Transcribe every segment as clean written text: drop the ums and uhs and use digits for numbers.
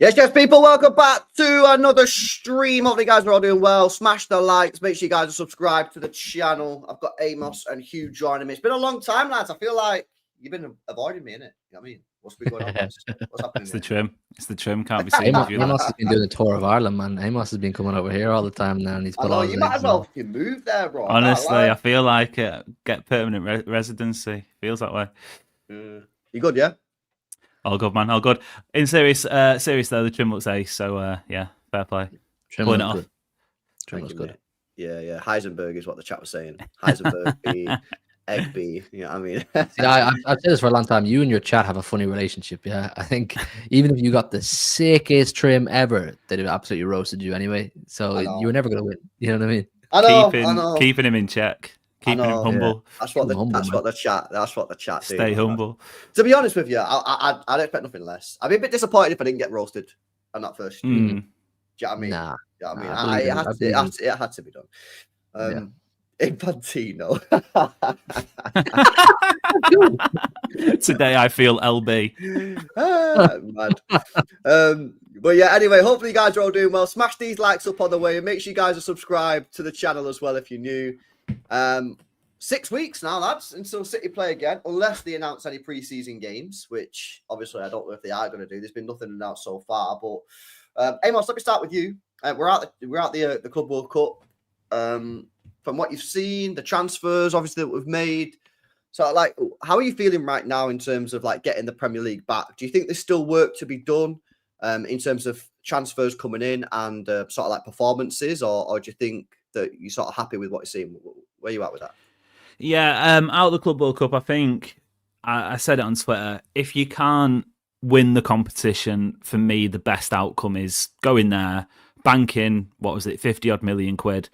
Yes, people, welcome back to another stream. Hopefully, you guys are all doing well. Smash the likes. Make sure you guys are subscribed to the channel. I've got Amos and Hugh joining me. It's been a long time, lads. I feel like you've been avoiding me, innit? You know what I mean? What's been going on, guys? What's happening? It's the trim. It's the trim. Can't be seen. Amos has been doing the tour of Ireland, man. Amos has been coming over here all the time now, and he's put all his you might as well move there, bro. Honestly, I feel like get permanent residency. Feels that way. You good, yeah? All good, man. All good. In serious though, the trim looks ace. So yeah, fair play. Trim Pulling it looks off. good. Trim looks good. Yeah. Heisenberg is what the chat was saying. Heisenberg B, Egg B. You know what I mean? See, I've said this for a long time. You and your chat have a funny relationship. Yeah, I think even if you got the sickest trim ever, they'd have absolutely roasted you anyway. So you were never going to win. You know what I mean? I know. Keeping him in check. Keeping him humble. Yeah. That's what the chat. Stay humble. To be honest with you, I'd expect nothing less. I'd be a bit disappointed if I didn't get roasted on that first stream. Do you know what I mean? Nah. You know what I mean? It had to be done. Infantino. Today I feel LB. Mad. But yeah, anyway, hopefully you guys are all doing well. Smash these likes up on the way and make sure you guys are subscribed to the channel as well if you're new. 6 weeks now, lads, until City play again, unless they announce any pre-season games, which obviously I don't know if they are going to do. There's been nothing announced so far. But Amos, let me start with you. We're out the Club World Cup. From what you've seen, the transfers obviously that we've made. So, like, how are you feeling right now in terms of like getting the Premier League back? Do you think there's still work to be done in terms of transfers coming in and sort of like performances, or do you think that you're sort of happy with what you're seeing? Where are you at with that? Yeah, out of the Club World Cup, I think I said it on Twitter. If you can't win the competition, for me, the best outcome is going there, banking, 50 odd million quid,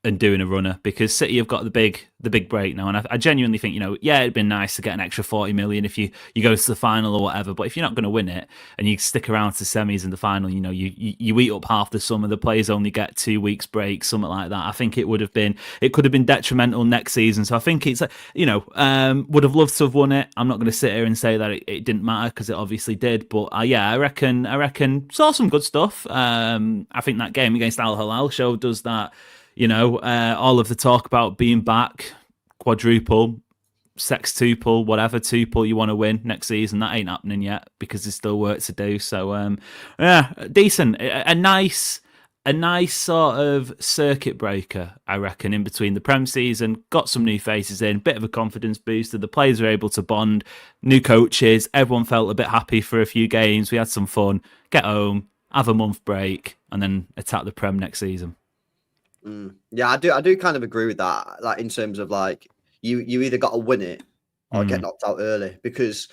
and doing a runner, because City have got the big break now, and I genuinely think, it'd been nice to get an extra 40 million if you go to the final or whatever, but if you're not going to win it and you stick around to semis and the final, you eat up half the summer, the players only get 2 weeks break, something like that. I think it could have been detrimental next season. So I think it's would have loved to have won it. I'm not going to sit here and say that it didn't matter, because it obviously did, but I reckon saw some good stuff. I think that game against Al Hilal showed us that all of the talk about being back, quadruple, sextuple, whatever tuple you want to win next season, that ain't happening yet, because there's still work to do. So decent, a nice sort of circuit breaker, I reckon, in between the Prem season. Got some new faces in, bit of a confidence booster. The players were able to bond, new coaches, everyone felt a bit happy for a few games. We had some fun, get home, have a month break, and then attack the Prem next season. Yeah, I do kind of agree with that. Like, in terms of like you either got to win it or get knocked out early, because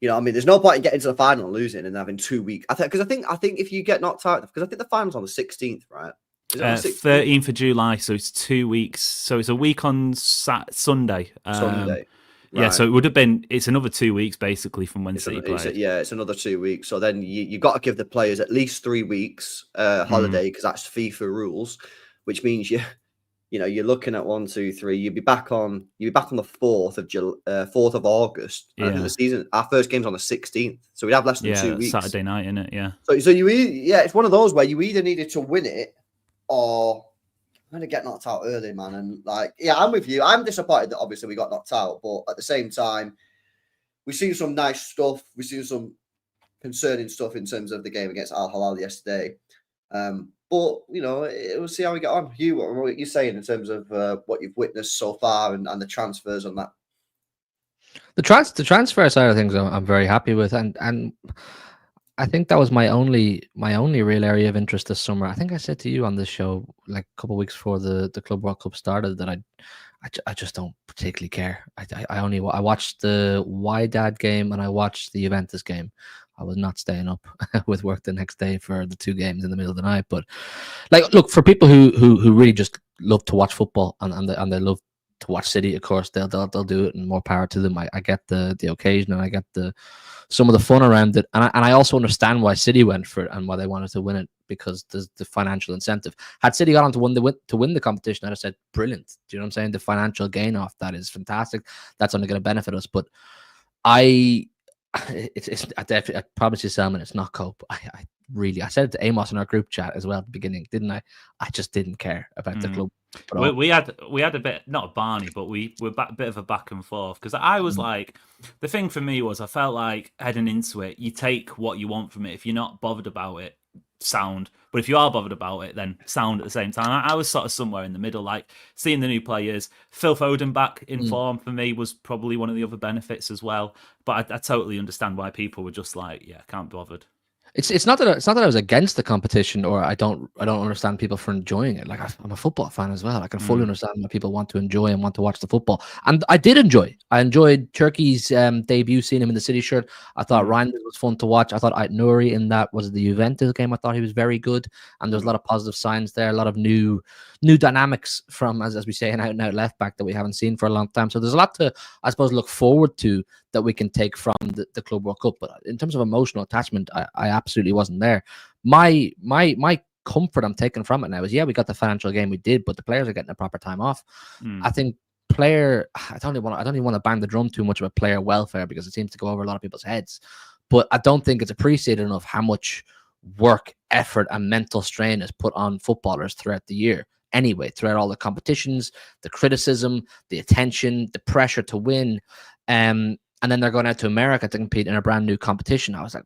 there's no point in getting to the final and losing and having 2 weeks. I think if you get knocked out, because I think the final's on the 16th, right? 13th of July, so it's 2 weeks. So it's a week on Sunday. Sunday. Right. Yeah, so it would have been. It's another 2 weeks basically from when City played. It's another 2 weeks. So then you got to give the players at least 3 weeks holiday, because that's FIFA rules. Which means you're looking at 1, 2, 3. You'd be back on the 4th of August. Yeah. And the season, our first game's on the 16th, so we'd have less than 2 weeks. Saturday night, innit? Yeah. So it's one of those where you either needed to win it or kind of get knocked out early, man. And I'm with you. I'm disappointed that obviously we got knocked out, but at the same time, we've seen some nice stuff. We've seen some concerning stuff in terms of the game against Al Hilal yesterday. But we'll see how we get on. Hugh, what are you saying in terms of what you've witnessed so far and the transfers on that? The transfer side of things, I'm very happy with, and I think that was my only real area of interest this summer. I think I said to you on this show like a couple of weeks before the Club World Cup started that I just don't particularly care. I watched the Wydad game and I watched the Juventus game. I was not staying up with work the next day for the 2 games in the middle of the night. But look, for people who really just love to watch football and they love to watch City, of course, they'll do it, and more power to them. I get the occasion, and I get some of the fun around it, and I also understand why City went for it and why they wanted to win it, because there's the financial incentive. Had City gone on to win the competition, I'd have said brilliant. Do you know what I'm saying? The financial gain off that is fantastic. That's only going to benefit us. But I promise you, Salman, it's not cope. really. I said it to Amos in our group chat as well at the beginning, didn't I? I just didn't care about the club. We had a bit, not a Barney, but we were a bit of a back and forth, because I was like, the thing for me was I felt like heading into it, you take what you want from it. If you're not bothered about it, sound. But if you are bothered about it, then sound at the same time. I was sort of somewhere in the middle, like seeing the new players. Phil Foden back in form for me was probably one of the other benefits as well. But I totally understand why people were just like, yeah, can't be bothered. It's not that I was against the competition, or I don't understand people for enjoying it. Like, I'm a football fan as well. I can fully understand why people want to enjoy and want to watch the football. And I did enjoy. I enjoyed Turkey's debut, seeing him in the City shirt. I thought Ryan was fun to watch. I thought Ait Nouri in that was the Juventus game. I thought he was very good, and there's a lot of positive signs there. A lot of new dynamics from, as we say, an out and out left back that we haven't seen for a long time. So there's a lot to, I suppose, look forward to that we can take from the Club World Cup. But in terms of emotional attachment, I absolutely wasn't there. My comfort I'm taking from it now is, yeah, we got the financial game, we did, but the players are getting a proper time off. I think I don't even want to bang the drum too much about player welfare, because it seems to go over a lot of people's heads. But I don't think it's appreciated enough how much work, effort, and mental strain is put on footballers throughout the year. Anyway, throughout all the competitions, the criticism, the attention, the pressure to win, and then they're going out to America to compete in a brand new competition. I was like,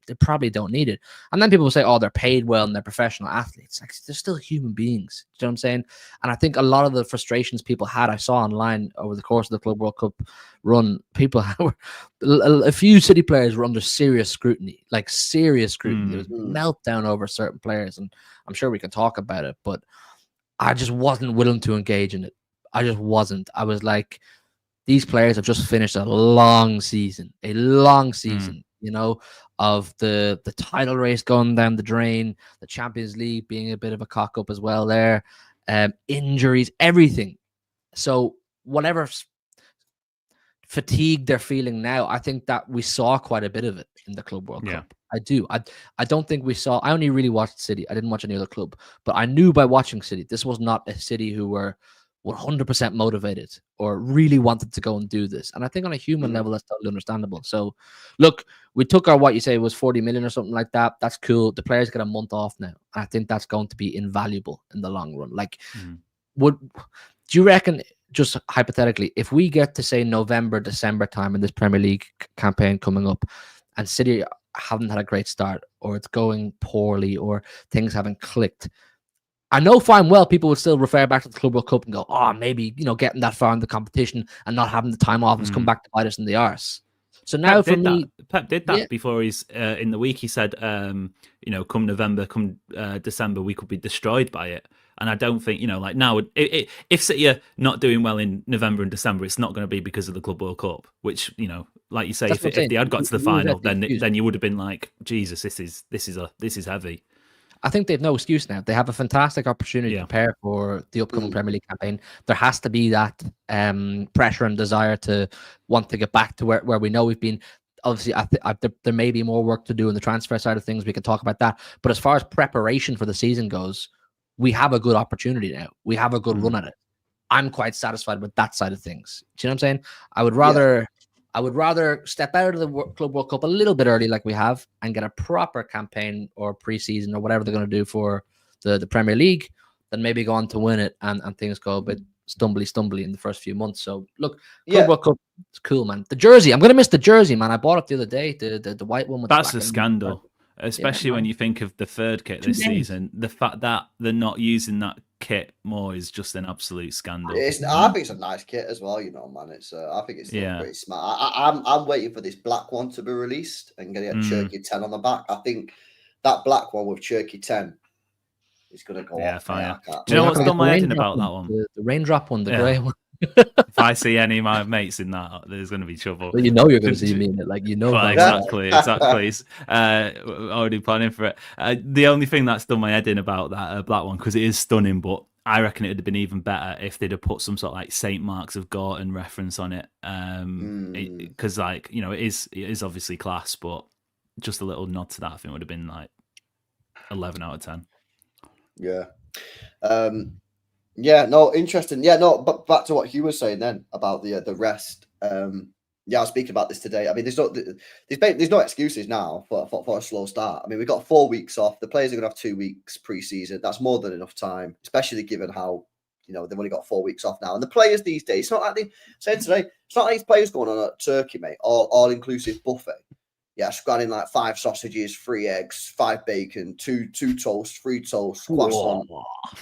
they probably don't need it. And then people will say, oh, they're paid well and they're professional athletes. Like, they're still human beings. Do you know what I'm saying? And I think a lot of the frustrations people had, I saw online over the course of the Club World Cup run, a few City players were under serious scrutiny, like serious scrutiny. There was meltdown over certain players, and I'm sure we can talk about it, but I just wasn't willing to engage in it. I just wasn't. I was like, these players have just finished a long season, you know, of the title race going down the drain, the Champions League being a bit of a cock up as well there, injuries, everything. So whatever fatigue they're feeling now, I think that we saw quite a bit of it in the Club World Cup. I do. I don't think we saw. I only really watched City. I didn't watch any other club, but I knew by watching City, this was not a City who were 100% motivated or really wanted to go and do this. And I think on a human level, that's totally understandable. So, look, we took our, what you say was 40 million or something like that. That's cool. The players get a month off now. And I think that's going to be invaluable in the long run. Like, do you reckon, just hypothetically, if we get to say November, December time in this Premier League campaign coming up, and City haven't had a great start, or it's going poorly, or things haven't clicked, I know fine well people would still refer back to the Club World Cup and go, oh, maybe, getting that far in the competition and not having the time off has come back to bite us in the arse. So now Pep did that before he's in the week. He said, come November, come December, we could be destroyed by it. And I don't think, like now, if City are not doing well in November and December, it's not going to be because of the Club World Cup, which, like you say, if they had got to the final, then you would have been like, Jesus, this is heavy. I think they have no excuse now. They have a fantastic opportunity to prepare for the upcoming Premier League campaign. There has to be that pressure and desire to want to get back to where we know we've been. Obviously, there may be more work to do in the transfer side of things. We can talk about that. But as far as preparation for the season goes, we have a good opportunity now. We have a good run at it. I'm quite satisfied with that side of things. Do you know what I'm saying? I would rather step out of the Club World Cup a little bit early, like we have, and get a proper campaign or preseason or whatever they're going to do for the Premier League, than maybe go on to win it and things go a bit stumbly in the first few months. So look, Club World Cup, it's cool, man. The jersey, I'm going to miss the jersey, man. I bought it the other day, the white one. With That's a scandal, especially when you think of the third kit this season. The fact that they're not using that kit more is just an absolute scandal. I think it's a nice kit as well, man. It's I think it's pretty smart. I'm waiting for this black one to be released and get Cherky 10 on the back. I think that black one with Cherky 10 is going to go off. Fire. Do you know what's done my head in about that one? The raindrop one, the grey one. If I see any of my mates in that, there's going to be trouble. Well, you're going to see me in it, Well, exactly. Already planning for it. The only thing that's done my head in about that black one, because it is stunning, but I reckon it would have been even better if they'd have put some sort of like St. Mark's of Gorton reference on it, because it is obviously class, but just a little nod to that I think would have been like 11 out of 10. Yeah. Yeah, no, interesting. Yeah, no, but back to what Hugh was saying then about the rest. Yeah, I was speaking about this today. I mean, there's no excuses now for a slow start. I mean, we've got 4 weeks off. The players are going to have 2 weeks pre-season. That's more than enough time, especially given how, they've only got 4 weeks off now. And the players these days, it's not like they said today, it's not like these players going on a turkey, mate, all-inclusive buffet. Yeah, scanning like 5 sausages, 3 eggs, 5 bacon, two toast, 3 toast, croissant,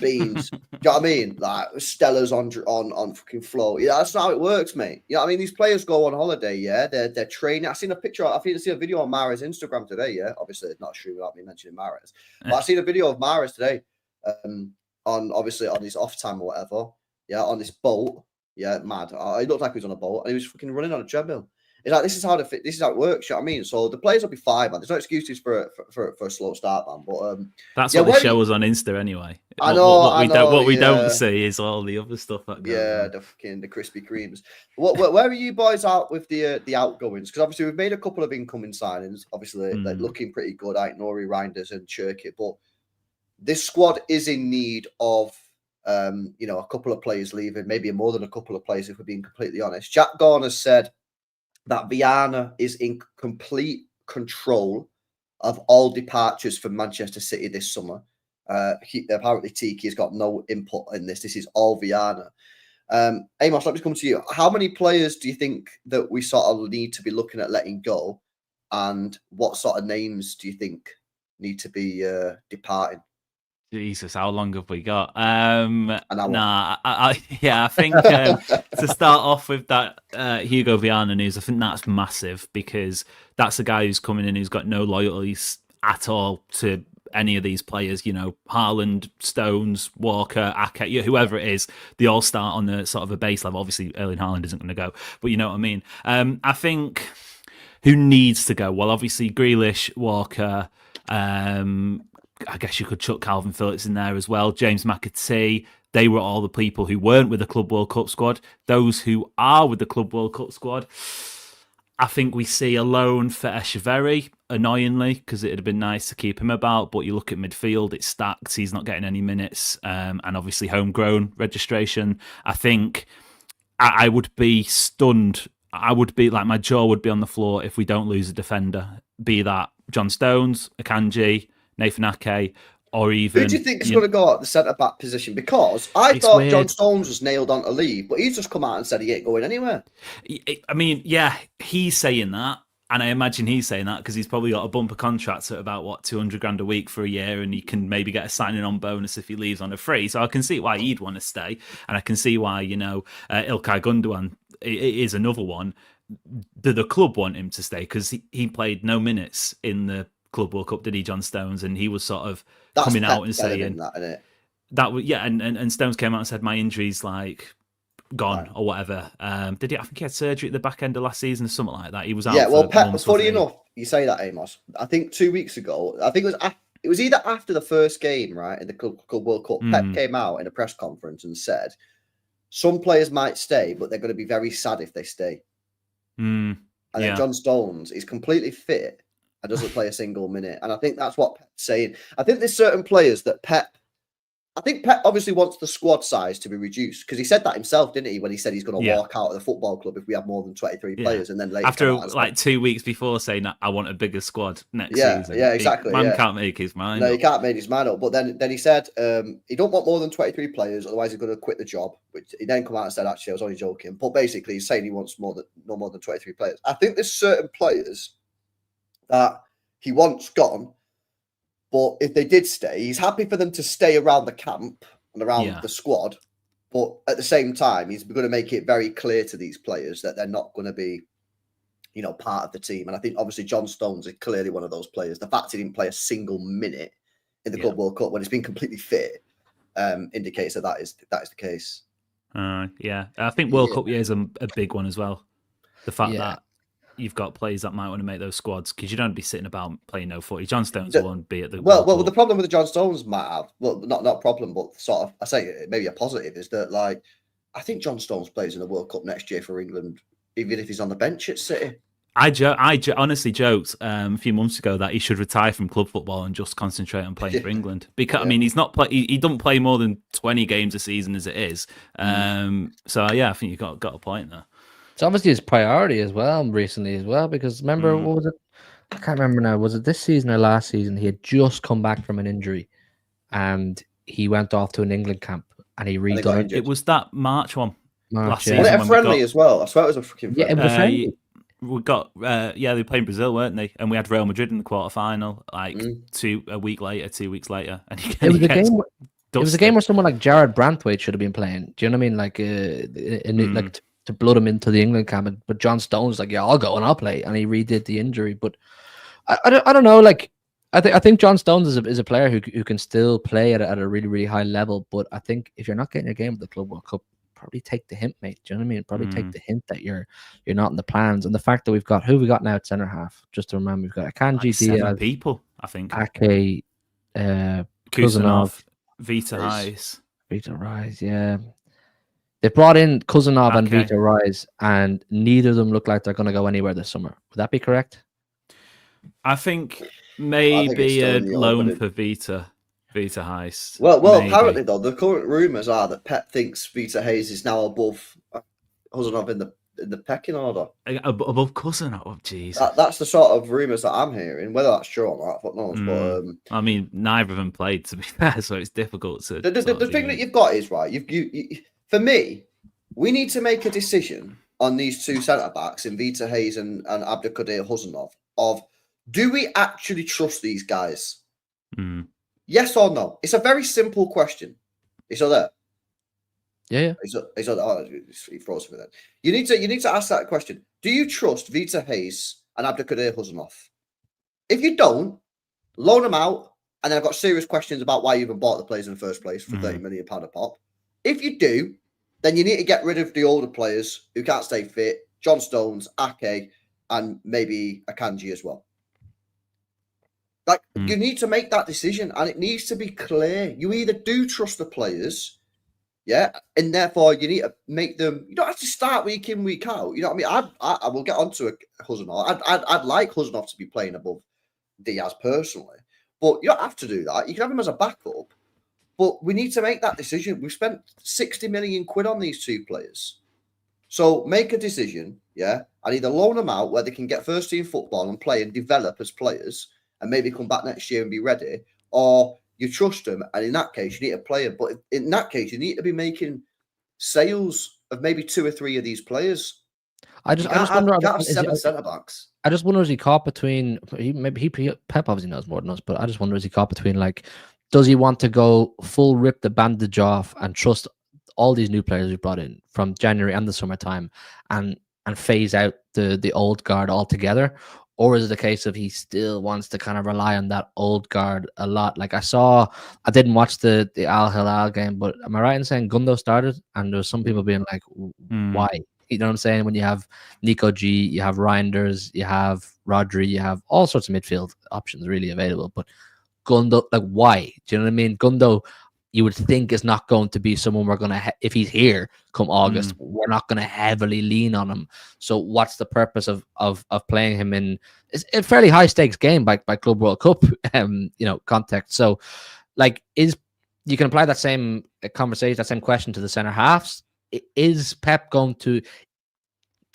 beans. Do you know what I mean? Like Stella's on fucking floor. Yeah, that's not how it works, mate. You know what I mean? These players go on holiday, yeah. They're training. I seen a video on Mara's Instagram today, yeah. Obviously, it's not true without me mentioning Mara's. But I seen a video of Mara's today, on his off time or whatever. Yeah, on this boat. Yeah, mad. It looked like he was on a boat and he was fucking running on a treadmill. It's like this is how it works. You know what I mean? So the players will be fine, man. There's no excuses for a slow start, man. But that's what they show us on Insta anyway. I know. What we don't see is all the other stuff that goes on. The Krispy Kremes. Where are you boys out with the outgoings? Because obviously we've made a couple of incoming signings. Obviously, they're looking pretty good. Like Nori, Reinders, and Cherky. But this squad is in need of a couple of players leaving, maybe more than a couple of players, if we're being completely honest. Jack Garner said that Viana is in complete control of all departures from Manchester City this summer. Apparently, Tiki has got no input in this. This is all Viana. Amos, let me come to you. How many players do you think that we sort of need to be looking at letting go? And what sort of names do you think need to be departing? Jesus, how long have we got? I think to start off with that Hugo Viana news, I think that's massive because that's a guy who's coming in who's got no loyalties at all to any of these players. Haaland, Stones, Walker, Ake, whoever it is, they all start on the sort of a base level. Obviously, Erling Haaland isn't going to go, but you know what I mean. I think who needs to go? Well, obviously Grealish, Walker. I guess you could chuck Calvin Phillips in there as well. James McAtee. They were all the people who weren't with the Club World Cup squad. Those who are with the Club World Cup squad, I think we see a loan for Echeverry, annoyingly, because it'd have been nice to keep him about. But you look at midfield, it's stacked. He's not getting any minutes. And obviously homegrown registration. I think I would be stunned. I would be like, my jaw would be on the floor if we don't lose a defender. Be that John Stones, Akanji, Nathan Ake, or even... Who do you think is going to go at the centre-back position? Because I thought weird. John Stones was nailed on to leave, but he's just come out and said he ain't going anywhere. I mean, yeah, he's saying that, and I imagine he's saying that because he's probably got a bumper contract at about, 200 grand a week for a year, and he can maybe get a signing-on bonus if he leaves on a free. So I can see why he'd want to stay, and I can see why, Ilkay Gundogan is another one. The club want him to stay because he played no minutes in the Club World Cup, did he, John Stones? And he was sort of coming out and saying that was, yeah, and Stones came out and said my injury's like gone or whatever. Did he? I think he had surgery at the back end of last season or something like that. He was out. Yeah, well, Pep. Funny enough, you say that, Amos. I think 2 weeks ago, I think it was either after the first game, right, in the Club World Cup. Pep came out in a press conference and said some players might stay, but they're going to be very sad if they stay. And then John Stones is completely fit and doesn't play a single minute. And I think that's what Pep's saying. I think there's certain players that Pep obviously wants the squad size to be reduced because he said that himself, didn't he? When he said he's going to walk out of the football club if we have more than 23 players. And then later, after like 2 weeks before saying I want a bigger squad next season. Yeah, exactly. Man can't make his mind up. He can't make his mind up. But then he said he don't want more than 23 players, otherwise he's going to quit the job. Which he then come out and said, actually, I was only joking. But basically, he's saying he wants no more than 23 players. I think there's certain players that he wants gone, but if they did stay, he's happy for them to stay around the camp and around the squad. But at the same time, he's going to make it very clear to these players that they're not going to be, part of the team. And I think obviously John Stones is clearly one of those players. The fact he didn't play a single minute in the Club World Cup when he's been completely fit indicates that is the case. I think World Cup year is a big one as well. The fact that you've got players that might want to make those squads because you don't be sitting about playing no footy. John Stones won't be at the well. The problem with the John Stones might have not a problem, but sort of I say maybe a positive is that I think John Stones plays in the World Cup next year for England, even if he's on the bench at City. I honestly joked a few months ago that he should retire from club football and just concentrate on playing for England because I mean he's not he doesn't play more than 20 games a season as it is. So I think you got a point there. It's obviously his priority as well recently as well, because remember, what was it? I can't remember now. Was it this season or last season? He had just come back from an injury and he went off to an England camp and he And they got redone it. injured. It was that March one last yeah. Was season it a when friendly we got. as well? I swear it was a freaking Yeah, it friendly. was a friendly. We got they were playing Brazil, weren't they? And we had Real Madrid in the quarterfinal, like 2 weeks later, and It was a game. It was a game dusted. where someone like Jared Brantwaite should have been playing. Do you know what I mean? Like, like to blood him into the England camp. But John Stone's like, yeah, I'll go and I'll play, and he redid the injury. But I don't know. Like, I think John Stones is a player who can still play at a really really high level. But I think if you're not getting a game at the Club World Cup, probably take the hint, mate. Do you know what I mean? Probably take the hint that you're not in the plans. And the fact that we've got who we got now at centre half. Just to remember, we've got Akanji, Like 7 Diaz, people, I think. Ake, Kusanov, Vita Hayes. Vita Rise, yeah. They brought in Kusanov and Okay. Vita Rise, and neither of them look like they're going to go anywhere this summer. Would that be correct? I think it's maybe still a in the loan opening. for Vita Hayes. Well, Maybe. apparently though, the current rumours are that Pep thinks Vita Hayes is now above Huzanov in the pecking order. Above Cousin. Oh, jeez. That's the sort of rumours that I'm hearing. Whether that's true or not, fuck knows. But I mean, neither of them played, to be fair, so it's difficult to. the thing that you've got is right. You for me, we need to make a decision on these two centre backs in Vita Hayes and Abdelkader Huzanov. Of do we actually trust these guys? Yes or no? It's a very simple question. Is that there? Yeah. He froze me then. You need to ask that question. Do you trust Vita Hayes and Abdelkader Huzanov? If you don't, loan them out, and then I've got serious questions about why you even bought the players in the first place for £30 million a pop. If you do, then you need to get rid of the older players who can't stay fit, John Stones, Ake, and maybe Akanji as well. Like, you need to make that decision, and it needs to be clear. You either do trust the players, yeah, and therefore you need to make them. You don't have to start week in, week out. You know what I mean? I will get onto Huzanov. I'd like Huzanov to be playing above Diaz personally, but you don't have to do that. You can have him as a backup, but we need to make that decision. We've spent 60 million quid on these two players, so make a decision, yeah, and either loan them out where they can get first team football and play and develop as players, and maybe come back next year and be ready, or you trust them, and in that case, you need to play them. But in that case, you need to be making sales of maybe 2 or 3 of these players. I just wonder. You can't have 7 centre backs. I just wonder, is he caught between? Pep obviously knows more than us, but I just wonder, is he caught between, like, does he want to go full rip the bandage off and trust all these new players we brought in from January and the summertime, and phase out the old guard altogether? Or is it a case of he still wants to kind of rely on that old guard a lot? Like, I didn't watch the Al Hilal game, but am I right in saying Gundo started? And there was some people being like, why? You know what I'm saying? When you have Nico G, you have Reinders, you have Rodri, you have all sorts of midfield options really available. But Gundo, like, why? Do you know what I mean? Gundo, you would think, is not going to be someone we're going to, if he's here come August, we're not going to heavily lean on him. So what's the purpose of playing him in a fairly high stakes game by Club World Cup, context? So, like, you can apply that same conversation, that same question to the centre halves. Is Pep going to,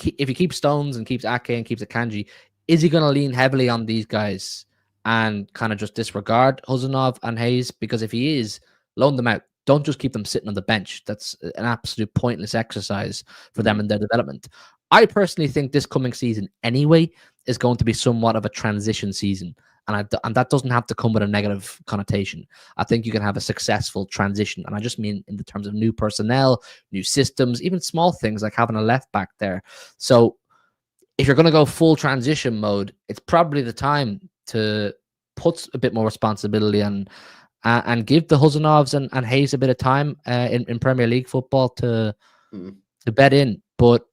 if he keeps Stones and keeps Ake and keeps Akanji, is he going to lean heavily on these guys and kind of just disregard Huzanov and Hayes? Because if he is, loan them out. Don't just keep them sitting on the bench. That's an absolute pointless exercise for them in their development. I personally think this coming season anyway is going to be somewhat of a transition season. And that doesn't have to come with a negative connotation. I think you can have a successful transition. And I just mean in the terms of new personnel, new systems, even small things like having a left back there. So if you're going to go full transition mode, it's probably the time to put a bit more responsibility and give the Huzanovs and Hayes a bit of time in Premier League football to bed in. But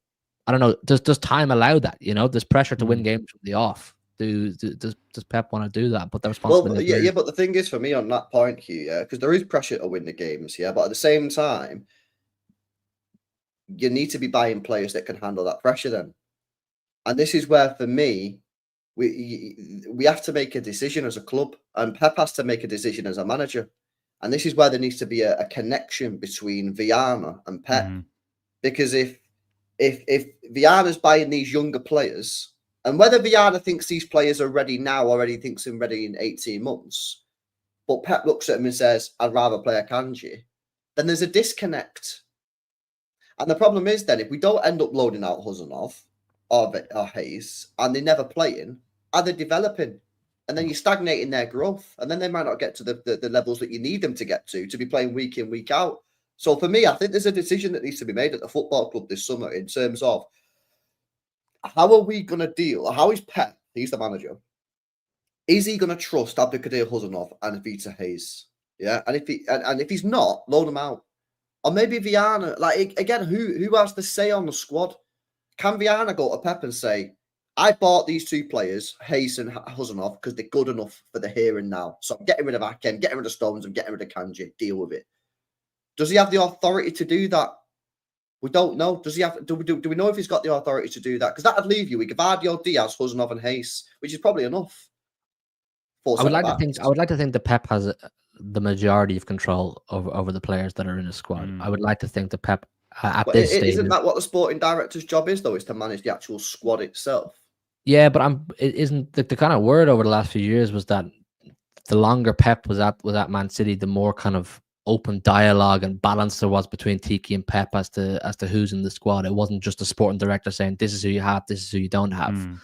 I don't know, does time allow that? There's pressure to win games from the off. Does Pep want to do that? But the responsibility. Well, yeah. But the thing is, for me on that point here, because there is pressure to win the games, yeah. But at the same time, you need to be buying players that can handle that pressure. Then, and this is where, for me, we have to make a decision as a club, and Pep has to make a decision as a manager. And this is where there needs to be a connection between Viana and Pep, because if if Viana's buying these younger players, and whether Viana thinks these players are ready now or already thinks them ready in 18 months, but Pep looks at him and says, I'd rather play Akanji, then there's a disconnect. And the problem is then, if we don't end up loading out Huzanov or Hayes, and they're never playing, are they developing? And then you're stagnating their growth. And then they might not get to the levels that you need them to get to be playing week in, week out. So for me, I think there's a decision that needs to be made at the football club this summer in terms of how are we going to deal? How is Pep, he's the manager, is he going to trust Abdulkadir Huzanov and Vita Hayes? Yeah. And if he's not, loan them out. Or maybe Viana, like, again, who has the say on the squad? Can Viana go to Pep and say, I bought these two players, Hayes and Huzanov, because they're good enough for the here and now. So I'm getting rid of Aken, getting rid of Stones, and getting rid of Kanji. Deal with it. Does he have the authority to do that? We don't know. Does he have? Do we know if he's got the authority to do that? Because that would leave you with Gvardiol, Diaz, Huzanov, and Hayes, which is probably enough. I would like to think that Pep has the majority of control over the players that are in his squad. I would like to think that Pep at this stage. Isn't that what the sporting director's job is, though? Is to manage the actual squad itself? Yeah, but it isn't the kind of word over the last few years was that the longer Pep was at Man City, the more kind of open dialogue and balance there was between Tiki and Pep as to who's in the squad. It wasn't just the sporting director saying this is who you have, this is who you don't have.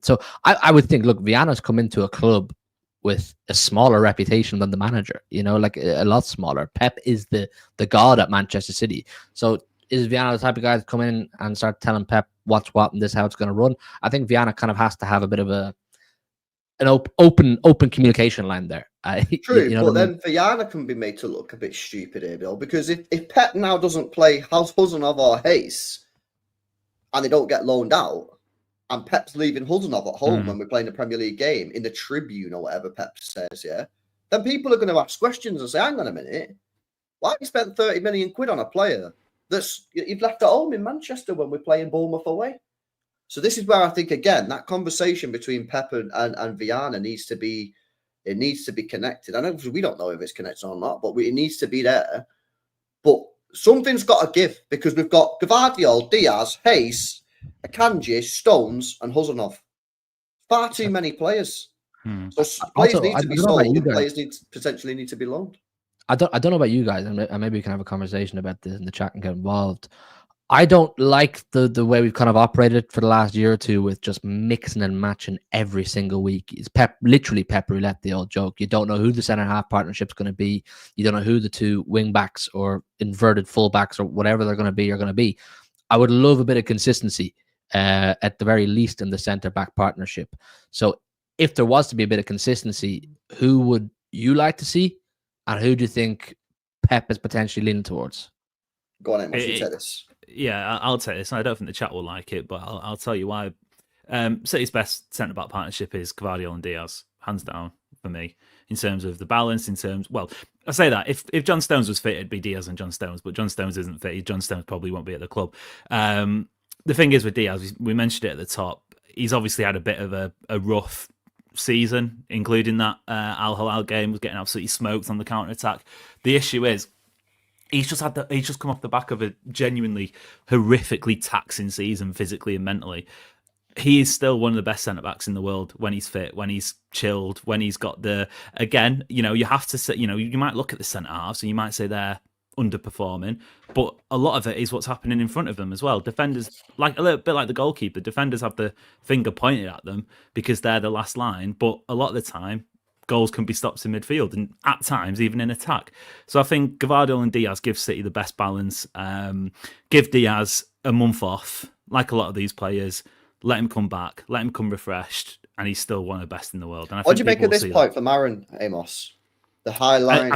So I would think, look, Viana's come into a club with a smaller reputation than the manager, like a lot smaller. Pep is the god at Manchester City. So is Viana the type of guy to come in and start telling Pep what's what and this is how it's going to run? I think Viana kind of has to have a bit of an open communication line there. True, but then Viana can be made to look a bit stupid here, Bill, because if Pep now doesn't play Huzanov or Hayes and they don't get loaned out, and Pep's leaving Huzanov at home when we're playing a Premier League game in the Tribune or whatever Pep says, yeah, then people are going to ask questions and say, hang on a minute, why have you spent 30 million quid on a player that's you've left at home in Manchester when we're playing Bournemouth away? So this is where I think, again, that conversation between Pep and Viana needs to be connected. I know we don't know if it's connected or not, but it needs to be there. But something's got to give because we've got Gvardiol, Diaz, Hayes, Akanji, Stones, and Huzanov. Far too many players. So players need to be sold, and players potentially need to be loaned. I don't know about you guys, and maybe we can have a conversation about this in the chat and get involved. I don't like the way we've kind of operated for the last year or two with just mixing and matching every single week. It's literally Pep roulette, the old joke. You don't know who the centre half partnership's going to be. You don't know who the two wing backs or inverted full backs or whatever they're going to be. I would love a bit of consistency at the very least in the centre back partnership. So if there was to be a bit of consistency, who would you like to see, and who do you think Pep is potentially leaning towards? Go on, Amos, you take this. Yeah, I'll take this. I don't think the chat will like it, but I'll tell you why. City's best centre-back partnership is Gvardiol and Diaz, hands down for me, in terms of the balance, well, I say that. If John Stones was fit, it'd be Diaz and John Stones, but John Stones isn't fit. John Stones probably won't be at the club. The thing is with Diaz, we mentioned it at the top, he's obviously had a bit of a rough season, including that Al Hilal game, was getting absolutely smoked on the counter-attack. The issue is, he's just come off the back of a genuinely horrifically taxing season physically and mentally. He is still one of the best centre-backs in the world when he's fit, when he's chilled, when he's got you have to say, you might look at the centre-halves and you might say they're underperforming, but a lot of it is what's happening in front of them as well. Defenders, like a little bit like the goalkeeper, defenders have the finger pointed at them because they're the last line, but a lot of the time, goals can be stopped in midfield and at times even in attack. So I think Gvardiol and Diaz give City the best balance. Give Diaz a month off, like a lot of these players. Let him come back, let him come refreshed, and he's still one of the best in the world. And what do you make of this point from Aaron, Amos? The high line.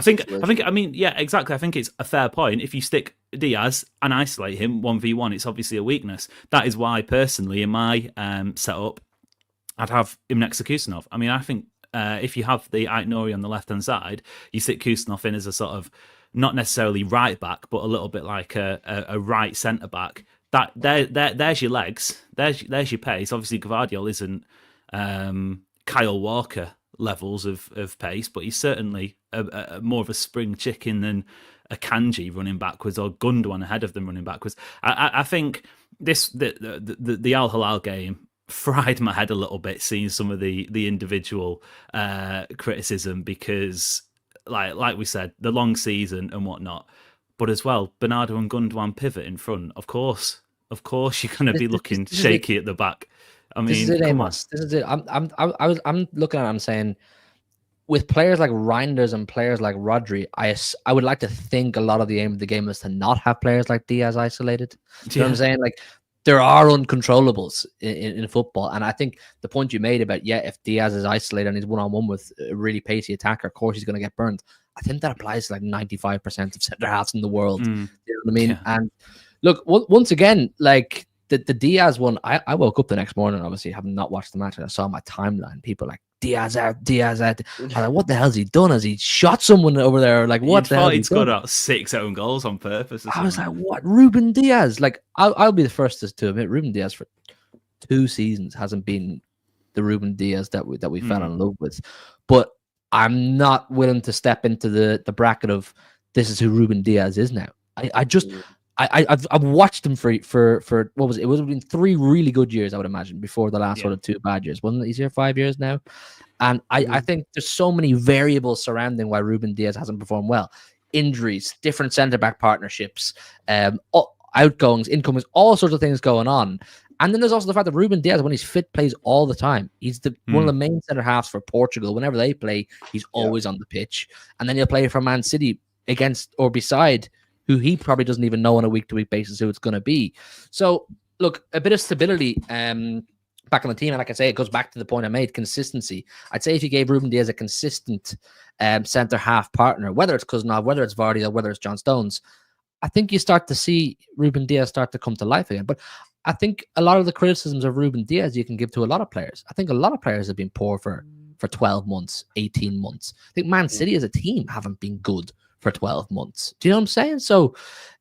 Yeah, exactly. I think it's a fair point. If you stick Diaz and isolate him 1v1, it's obviously a weakness. That is why, personally, in my setup, I'd have him next to Kusanov. I mean, I think if you have the Ait-Nouri on the left-hand side, you sit Kusanov in as a sort of, not necessarily right back, but a little bit like a right centre-back. There's your legs. There's your pace. Obviously, Gvardiol isn't Kyle Walker levels of pace, but he's certainly more of a spring chicken than Akanji running backwards or Gundogan ahead of them running backwards. I think the Al Hilal game fried my head a little bit seeing some of the individual criticism, because like we said, the long season and whatnot, but as well Bernardo and Gundogan pivot in front. Of course you're going to be looking shaky at the back. I mean, this is it, come Amos. This is it. I'm looking at it, I'm saying, with players like Reinders and players like Rodri, I would like to think a lot of the aim of the game is to not have players like Diaz isolated. You know what I'm saying? Like, there are uncontrollables in football. And I think the point you made about, if Diaz is isolated and he's one-on-one with a really pacey attacker, of course he's going to get burned. I think that applies to like 95% of centre halves in the world. You know what I mean? Yeah. And look, once again, like the Diaz one, I woke up the next morning, obviously having not watched the match, and I saw my timeline, people like, Diaz out, Diaz out. I was like, what the hell's he done? Has he shot someone over there? Like, what the hell? He'd scored out 6 own goals on purpose. I was like, what? Ruben Diaz? Like, I'll be the first to admit, Ruben Diaz for 2 seasons hasn't been the Ruben Diaz that we fell in love with. But I'm not willing to step into the bracket of this is who Ruben Diaz is now. I've watched him for what was it? It would have been 3 really good years, I would imagine, before the last sort of 2 bad years. Wasn't it? He's here 5 years now, and I think there's so many variables surrounding why Ruben Diaz hasn't performed well. Injuries, different centre back partnerships, outgoings, incomings, all sorts of things going on. And then there's also the fact that Ruben Diaz, when he's fit, plays all the time. He's one of the main centre halves for Portugal. Whenever they play, he's always on the pitch, and then he'll play for Man City against or beside who he probably doesn't even know on a week-to-week basis who it's going to be. So, look, a bit of stability back on the team, and like I say, it goes back to the point I made, consistency. I'd say if you gave Ruben Diaz a consistent centre-half partner, whether it's Kuznov, whether it's Vardy, or whether it's John Stones, I think you start to see Ruben Diaz start to come to life again. But I think a lot of the criticisms of Ruben Diaz you can give to a lot of players. I think a lot of players have been poor for 12 months, 18 months. I think Man City as a team haven't been good for 12 months. Do you know what I'm saying? So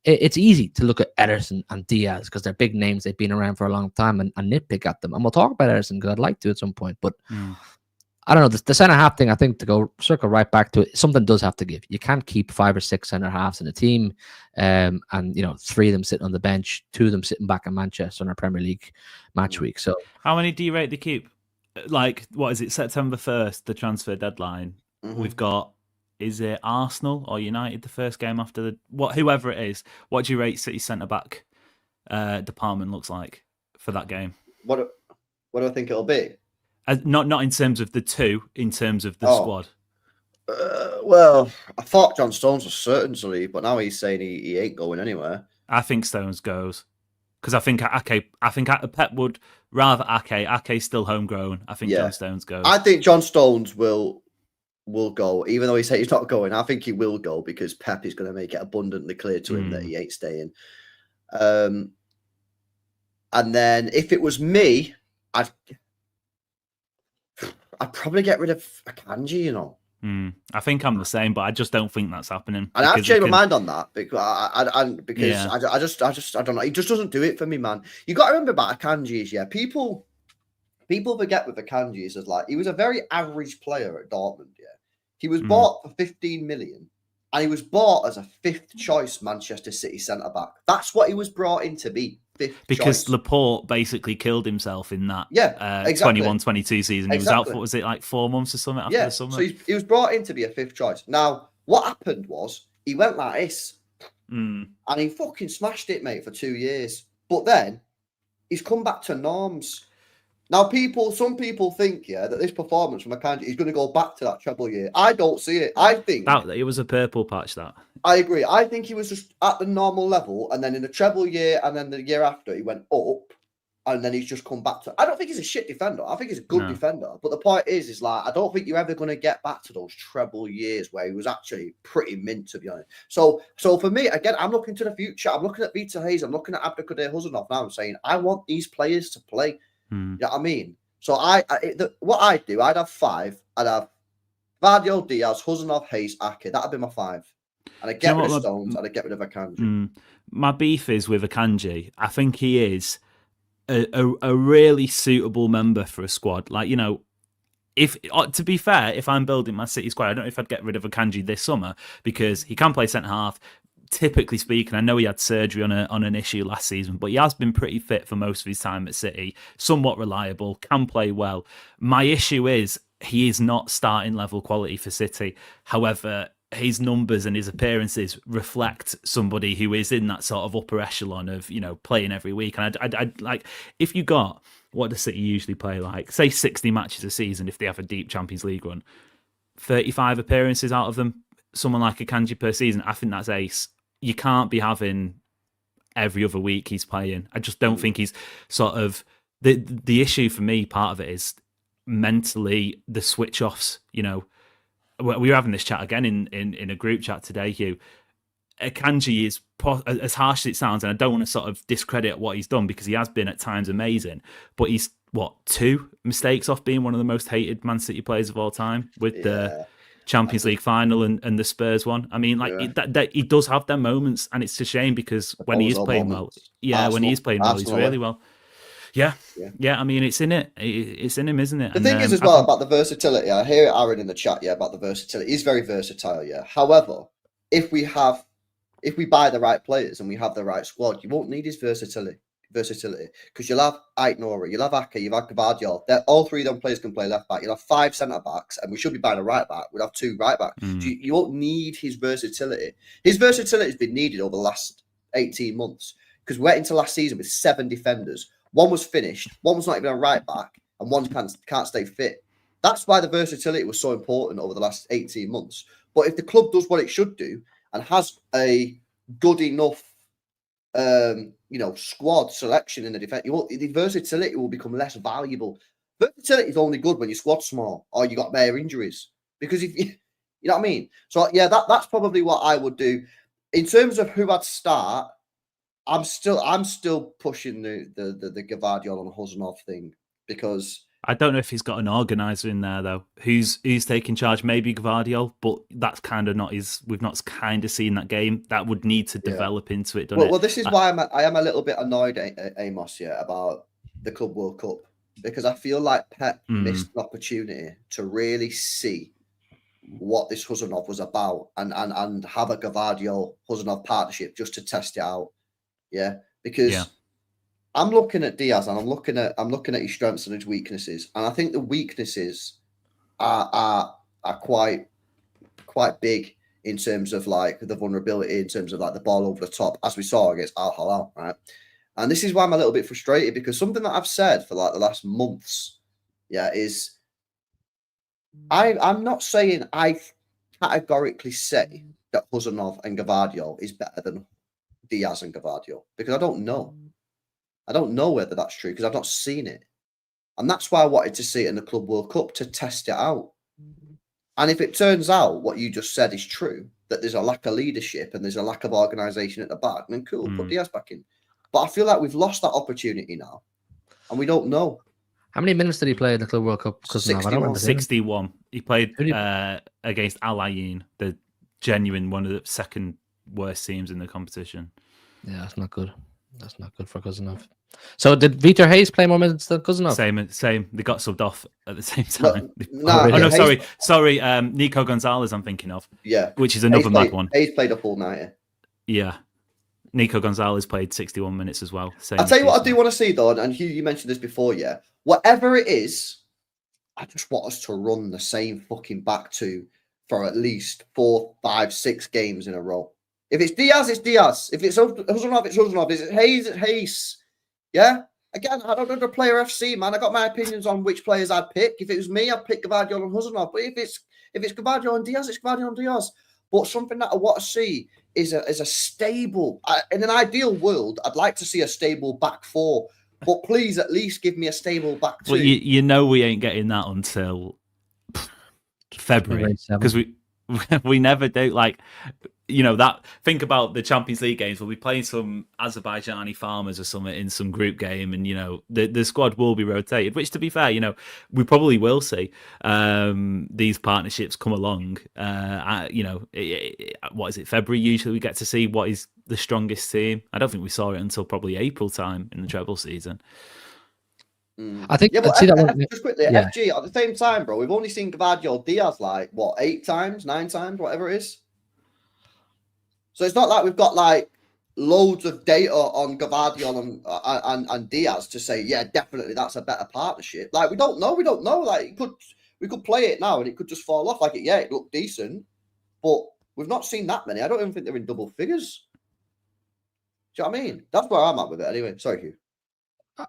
it's easy to look at Ederson and Diaz because they're big names. They've been around for a long time and nitpick at them. And we'll talk about Ederson because I'd like to at some point. But I don't know. The centre half thing, I think, to go circle right back to it, something does have to give. You can't keep 5 or 6 centre halves in a team and, 3 of them sitting on the bench, 2 of them sitting back in Manchester on our Premier League match week. So, how many do you rate they keep? Like, what is it, September 1st, the transfer deadline? We've got, is it Arsenal or United the first game after whoever it is? What do you rate City centre back department looks like for that game? What do I think it'll be? Not in terms of the 2, in terms of the squad. Well, I thought John Stones was certain to leave, but now he's saying he ain't going anywhere. I think Stones goes because I think Pep would rather Ake. Ake's still homegrown. I think John Stones goes. I think John Stones will go, even though he said he's not going. I think he will go because Pep is going to make it abundantly clear to him that he ain't staying. And then if it was me, I'd probably get rid of Akanji, I think I'm the same, but I just don't think that's happening. And I've changed my mind on that because I don't know. He just doesn't do it for me, man. You got to remember about Akanji is people forget with Akanji is like he was a very average player at Dortmund. Yeah, he was bought for 15 million, and he was bought as a 5th choice Manchester City centre back. That's what he was brought in to be. Because Laporte basically killed himself in that exactly. 21-22 season. He was out for, was it like 4 months or something after the summer? So he was brought in to be a 5th choice. Now, what happened was he went like this and he fucking smashed it, mate, for 2 years. But then he's come back to norms. Now, some people think, that this performance from Akanji is going to go back to that treble year. I don't see it. I think it was a purple patch. That I agree. I think he was just at the normal level, and then in the treble year, and then the year after, he went up, and then he's just come back to. I don't think he's a shit defender. I think he's a good defender. But the point is like I don't think you're ever going to get back to those treble years where he was actually pretty mint, to be honest. So for me, again, I'm looking to the future. I'm looking at Vita Hayes. I'm looking at Abdelkader Huzanov now. I'm saying I want these players to play. You know what I mean? So what I'd do, I'd have 5. I'd have Vardy, Diaz, Huzanov, Hayes, Ake. That'd be my 5. And I'd get rid of Stones. And I'd get rid of Akanji. My beef is with Akanji. I think he is a really suitable member for a squad. Like, if to be fair, if I'm building my City squad, I don't know if I'd get rid of Akanji this summer because he can play centre half. Typically speaking, I know he had surgery on an issue last season, but he has been pretty fit for most of his time at City. Somewhat reliable, can play well. My issue is he is not starting level quality for City. However, his numbers and his appearances reflect somebody who is in that sort of upper echelon of, you know, playing every week. And I'd like, if you got, what does City usually play like? Say 60 matches a season if they have a deep Champions League run. 35 appearances out of them, someone like Akanji per season, I think that's ace. You can't be having every other week he's playing. I just don't think he's sort of... The issue for me, part of it is mentally the switch-offs, you know. We were having this chat again in a group chat today, Hugh. Akanji is, as harsh as it sounds, and I don't want to sort of discredit what he's done because he has been at times amazing, but he's, 2 mistakes off being one of the most hated Man City players of all time with the Champions League final and the Spurs one. I mean, like that he does have them moments, and it's a shame because when he is playing well, when he is playing well, he's really well. Yeah. I mean, it's in it. It's in him, isn't it? The thing is as well about the versatility. I hear Aaron in the chat, about the versatility. He's very versatile, However, if we buy the right players and we have the right squad, you won't need his versatility because you'll have Aït-Nouri, you'll have Ake, you'll have Gvardiol. All 3 of them players can play left back. You'll have 5 centre backs, and we should be buying a right back. We'll have 2 right backs. So you won't need his versatility. His versatility has been needed over the last 18 months because we went into last season with 7 defenders. 1 was finished, 1 was not even a right back, and 1 can't stay fit. That's why the versatility was so important over the last 18 months. But if the club does what it should do and has a good enough squad selection in the defense, the versatility will become less valuable. Versatility is only good when your squad's small or you got bare injuries. Because if you know what I mean? So that's probably what I would do. In terms of who I'd start, I'm still pushing the Gvardiol and Huzanov thing because I don't know if he's got an organizer in there though. Who's taking charge? Maybe Gvardiol, but that's kind of not his. We've not kind of seen that game. That would need to develop into it, doesn't it? Well, this is why I am a little bit annoyed, Amos, about the Club World Cup because I feel like Pep missed an opportunity to really see what this Huzanov was about and have a Gvardiol Huzanov partnership just to test it out. Because I'm looking at Diaz and I'm looking at his strengths and his weaknesses, and I think the weaknesses are quite big in terms of like the vulnerability, in terms of like the ball over the top, as we saw against Al Hilal, right? And this is why I'm a little bit frustrated because something that I've said for like the last months, is I'm not saying I categorically say that Huzanov and Gvardiol is better than Diaz and Gvardiol because I don't know. I don't know whether that's true because I've not seen it. And that's why I wanted to see it in the Club World Cup to test it out. And if it turns out what you just said is true, that there's a lack of leadership and there's a lack of organisation at the back, then cool, put Diaz back in. But I feel like we've lost that opportunity now and we don't know. How many minutes did he play in the Club World Cup? 61. He played against Al Ain, the genuine one of the second worst teams in the competition. Yeah, that's not good. That's not good for Cousinov. So did Vitor Hayes play more minutes than Cousinov? Same. They got subbed off at the same time. Hayes... sorry. Nico Gonzalez, I'm thinking of. Yeah, which is another mad one. Hayes played a full 90. Yeah, Nico Gonzalez played 61 minutes as well. I'll tell you what I do want to see though, and Hugh, you mentioned this before. Whatever it is, I just want us to run the same fucking back two for at least 4, 5, 6 games in a row. If it's Diaz, it's Diaz. If it's Huzanov, it's Huzanov. If it's Hayes, it's Hayes. Yeah? Again, I don't know the player FC, man. I got my opinions on which players I'd pick. If it was me, I'd pick Gvardiol and Huzanov. But if it's Gvardiol and Diaz, it's Gvardiol and Diaz. But something that I want to see is a stable... in an ideal world, I'd like to see a stable back four. But please at least give me a stable back two. Well, you know we ain't getting that until February. Because we never do. Like... that think about the Champions League games. We'll be playing some Azerbaijani farmers or something in some group game, and the squad will be rotated. Which, to be fair, we probably will see these partnerships come along. What is it? February usually we get to see what is the strongest team. I don't think we saw it until probably April time in the treble season. I think Yeah, but see that one. just quickly, Yeah. FG at the same time, bro. We've only seen Gvardiol Diaz like what 8 times, 9 times, whatever it is. So it's not like we've got like loads of data on Gvardiol and Diaz to say, yeah, definitely that's a better partnership. Like we don't know. Like we could play it now and it could just fall off. Like it looked decent, but we've not seen that many. I don't even think they're in double figures. Do you know what I mean? That's where I'm at with it. Anyway, sorry, Hugh.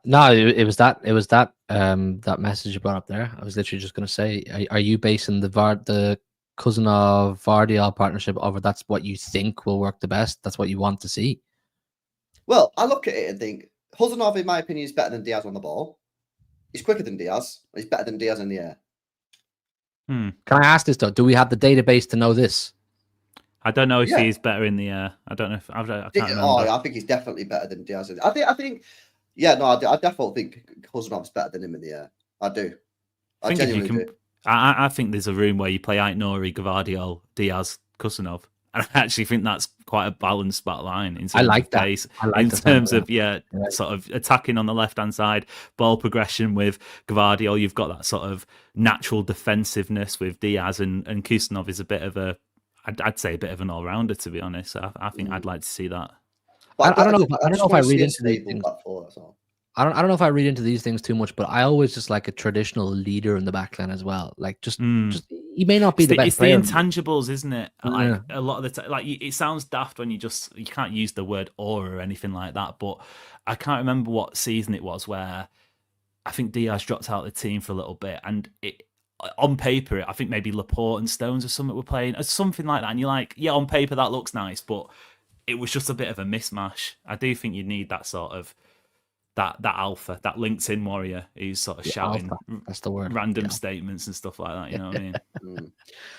No, it was that that message you brought up there. I was literally just going to say, are you basing the cousin of Vardial partnership over that's what you think will work the best? That's what you want to see? Well, I look at it and think Huzanov, in my opinion, is better than Diaz on the ball. He's quicker than Diaz. He's better than Diaz in the air. Can I ask this though? Do we have the database to know this? I don't know if he's better in the air. I don't know if I can't remember. Oh, I think he's definitely better than Diaz. I think. Yeah, no, I definitely think Huzanov's better than him in the air. I do. I genuinely do. I think there's a room where you play Aitnori, Gvardiol, Diaz, Kusanov. And I actually think that's quite a balanced back line in terms of pace. In terms of sort of attacking on the left-hand side, ball progression with Gvardiol. You've got that sort of natural defensiveness with Diaz, and Kusanov is a bit of I'd say a bit of an all-rounder, to be honest. I think I'd like to see that. I don't know if I read into these things. I don't know if I read into these things too much, but I always just like a traditional leader in the backline as well. Like just he may not be the best. It's player. The intangibles, isn't it? Like a lot of the time, like it sounds daft when you can't use the word aura or anything like that. But I can't remember what season it was where I think Diaz dropped out of the team for a little bit, and on paper, I think maybe Laporte and Stones or something were playing, or something like that. And you're like, yeah, on paper that looks nice, but it was just a bit of a mismatch. I do think you need that sort of that alpha, that LinkedIn warrior who's sort of shouting that's the word. Random statements and stuff like that. You know what I mean?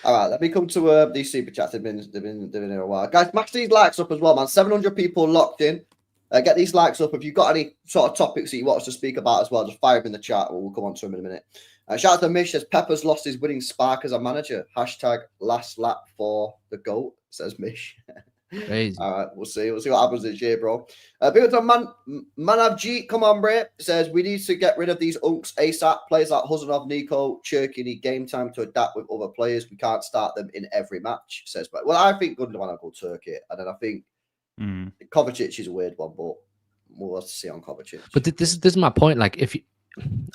All right, let me come to these super chats. They've been here a while, guys. Max these likes up as well, man. 700 people locked in. Get these likes up. If you've got any sort of topics that you want us to speak about as well, just fire them in the chat. We'll come on to them in a minute. Shout out to Mish. Says Pepper's lost his winning spark as a manager. Hashtag last lap for the GOAT, says Mish. Crazy. All right, we'll see what happens this year, bro. Big up to Manavjeet, come on, bro. Says we need to get rid of these unks ASAP. Players like Huzanov, Nico, Cherky need game time to adapt with other players. We can't start them in every match. Says, but well, I think Gundogan will go Turkey, and then I think Kovacic is a weird one, but we'll have to see on Kovacic. But this is my point. Like, if you,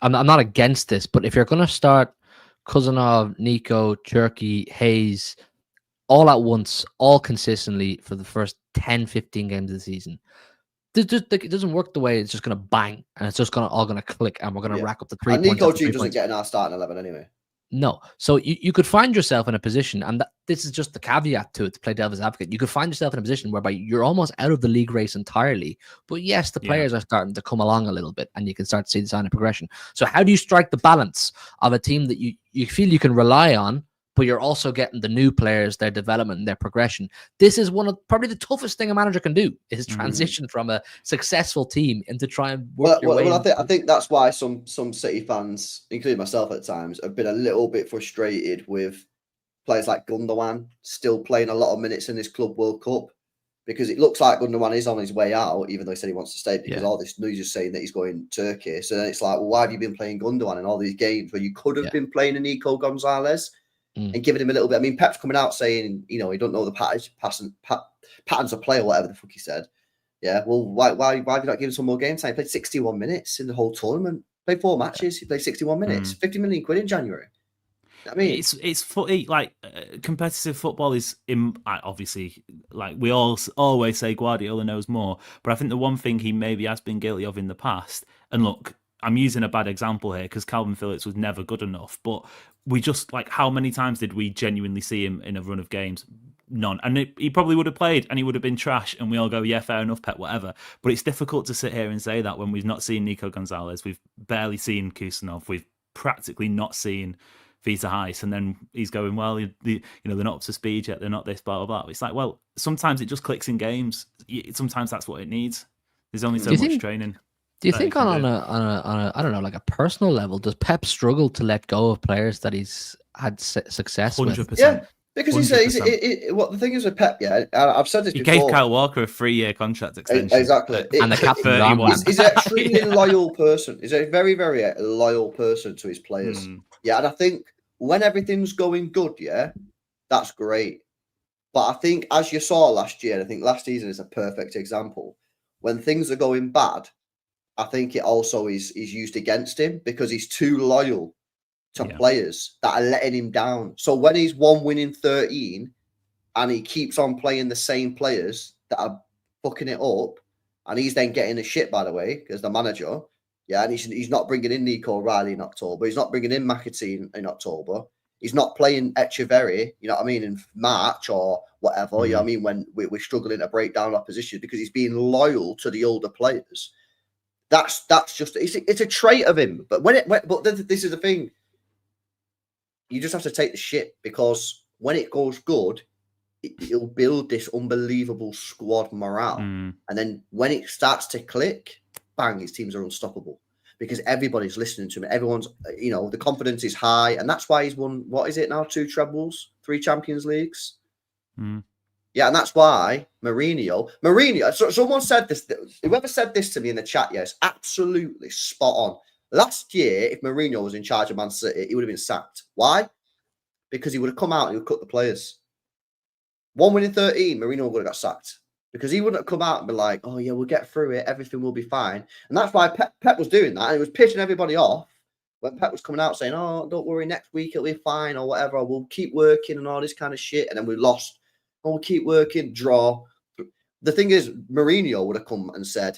I'm not against this, but if you're going to start Kuzanov, Nico, Cherky, Hayes all at once, all consistently for the first 10, 15 games of the season, it doesn't work the way it's just going to bang and it's just all going to click and we're going to rack up the 3 points. And Nico G doesn't get in our starting 11 anyway. No. So you could find yourself in a position, and this is just the caveat to it, to play devil's advocate. You could find yourself in a position whereby you're almost out of the league race entirely. But yes, the players are starting to come along a little bit, and you can start to see the sign of progression. So how do you strike the balance of a team that you feel you can rely on, but you're also getting the new players, their development and their progression? This is one of probably the toughest thing a manager can do, is transition from a successful team into try and work your way. I think that's why some City fans, including myself at times, have been a little bit frustrated with players like Gundogan still playing a lot of minutes in this Club World Cup, because it looks like Gundogan is on his way out, even though he said he wants to stay, because all this news is saying that he's going Turkey. So then it's like, well, why have you been playing Gundogan in all these games where you could have been playing a Nico Gonzalez? And giving him a little bit. I mean, Pep's coming out saying, he don't know the patterns of play or whatever the fuck he said. Yeah, well, why have you not given some more game time? He played 61 minutes in the whole tournament. Played 4 matches. He played 61 minutes. 50 million quid in January. I mean, it's footy, like competitive football is obviously, like we always say Guardiola knows more, but I think the one thing he maybe has been guilty of in the past, and look, I'm using a bad example here because Calvin Phillips was never good enough, but we just, like, how many times did we genuinely see him in a run of games? None. And he probably would have played and he would have been trash, and we all go, yeah, fair enough, Pep, whatever. But it's difficult to sit here and say that when we've not seen Nico Gonzalez, we've barely seen Kusanov, we've practically not seen Vita Heiss, and then he's going, well, they're not up to speed yet, they're not this, blah, blah, blah. It's like, well, sometimes it just clicks in games. Sometimes that's what it needs. There's only so much training. Do you think on a I don't know, like a personal level, does Pep struggle to let go of players that he's had success 100%. with? 100%. Because what the thing is with Pep, yeah, I've said this He before. gave Kyle Walker a 3-year contract extension. Exactly. And the captain gone. He's an extremely loyal person. He's a very, very loyal person to his players. Yeah, and I think when everything's going good, yeah, that's great. But I think, as you saw last year, I think last season is a perfect example. When things are going bad, I think it also is used against him because he's too loyal to players that are letting him down. So when he's 1 winning 13 and he keeps on playing the same players that are fucking it up, and he's then getting the shit, by the way, as the manager, yeah, and he's not bringing in Nico Riley in October. He's not bringing in McAtee in October. He's not playing Echeverry, you know what I mean, in March or whatever, you know what I mean, when we're struggling to break down opposition because he's being loyal to the older players. That's just, it's a trait of him. But this is the thing. You just have to take the shit because when it goes good, it'll build this unbelievable squad morale. And then when it starts to click, bang, his teams are unstoppable because everybody's listening to him. Everyone's, you know, the confidence is high. And that's why he's won, what is it now? 2 trebles, 3 Champions Leagues. Yeah, and that's why Mourinho, so someone said this, whoever said this to me in the chat, yes, absolutely spot on. Last year, if Mourinho was in charge of Man City, he would have been sacked. Why? Because he would have come out and he would cut the players. 1 winning 13, Mourinho would have got sacked. Because he wouldn't have come out and be like, oh, yeah, we'll get through it. Everything will be fine. And that's why Pep was doing that. And he was pitching everybody off when Pep was coming out saying, oh, don't worry, next week it'll be fine or whatever. We'll keep working and all this kind of shit. And then we lost. Oh, we'll keep working, draw. The thing is, Mourinho would have come and said,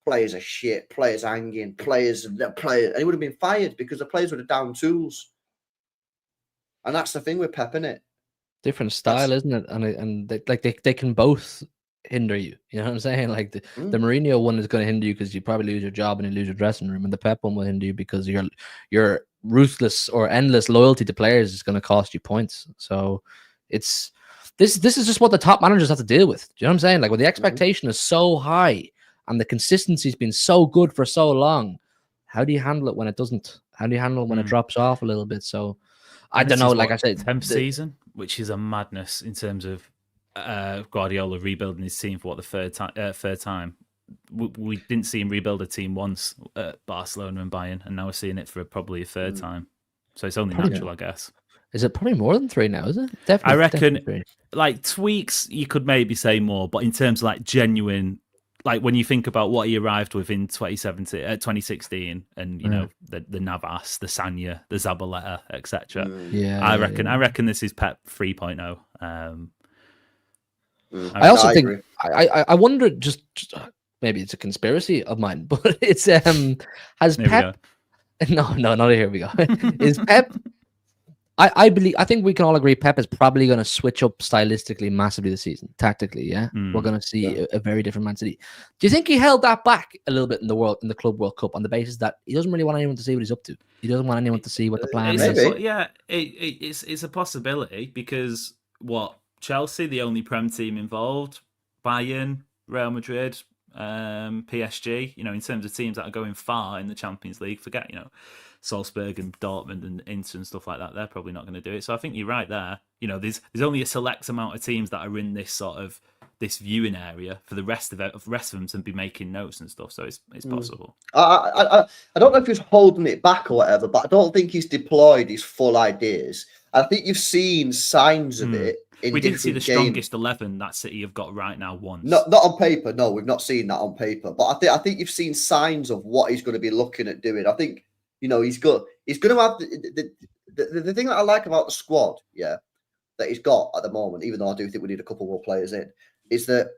players are shit, players hanging, players, and he would have been fired because the players would have down tools. And that's the thing with Pep, innit? Different style, isn't it? And they can both hinder you. You know what I'm saying? Like the Mourinho one is going to hinder you because you probably lose your job and you lose your dressing room, and the Pep one will hinder you because your ruthless or endless loyalty to players is going to cost you points. So it's this is just what the top managers have to deal with. Do you know what I'm saying? Like when the expectation is so high and the consistency's been so good for so long, how do you handle it when it doesn't? How do you handle it when it drops off a little bit? So I don't know. Like I said, 10th season, which is a madness in terms of Guardiola rebuilding his team for what, the third time. We didn't see him rebuild a team once at Barcelona and Bayern, and now we're seeing it for probably a third time. So it's only natural, I guess. Is it probably more than 3 now? Is it? Definitely. I reckon, definitely like tweaks, you could maybe say more, but in terms of like genuine, like when you think about what he arrived with in 2016, and you know the Navas, the Sanya, the Zabaleta, etc. I reckon this is Pep 3.0. I also think I wonder just maybe it's a conspiracy of mine, but it's has Pep? No, not here we go. Is Pep? I think we can all agree Pep is probably going to switch up stylistically massively this season, tactically. Yeah, we're going to see a very different Man City. Do you think he held that back a little bit in the Club World Cup on the basis that he doesn't really want anyone to see what he's up to? He doesn't want anyone to see what the plan is. Yeah, it's a possibility because Chelsea, the only Prem team involved, Bayern, Real Madrid, PSG. You know, in terms of teams that are going far in the Champions League, forget Salzburg and Dortmund and Inter and stuff like that. They're probably not going to do it. So I think you're right there. You know, there's only a select amount of teams that are in this sort of this viewing area for the rest of them to be making notes and stuff. So it's possible. I don't know if he's holding it back or whatever, but I don't think he's deployed his full ideas. I think you've seen signs of it. We didn't see the strongest 11 that City have got right now once. Not on paper. No, we've not seen that on paper. But I think you've seen signs of what he's going to be looking at doing. I think, you know, he's going to have the thing that I like about the squad, that he's got at the moment, even though I do think we need a couple more players in, is that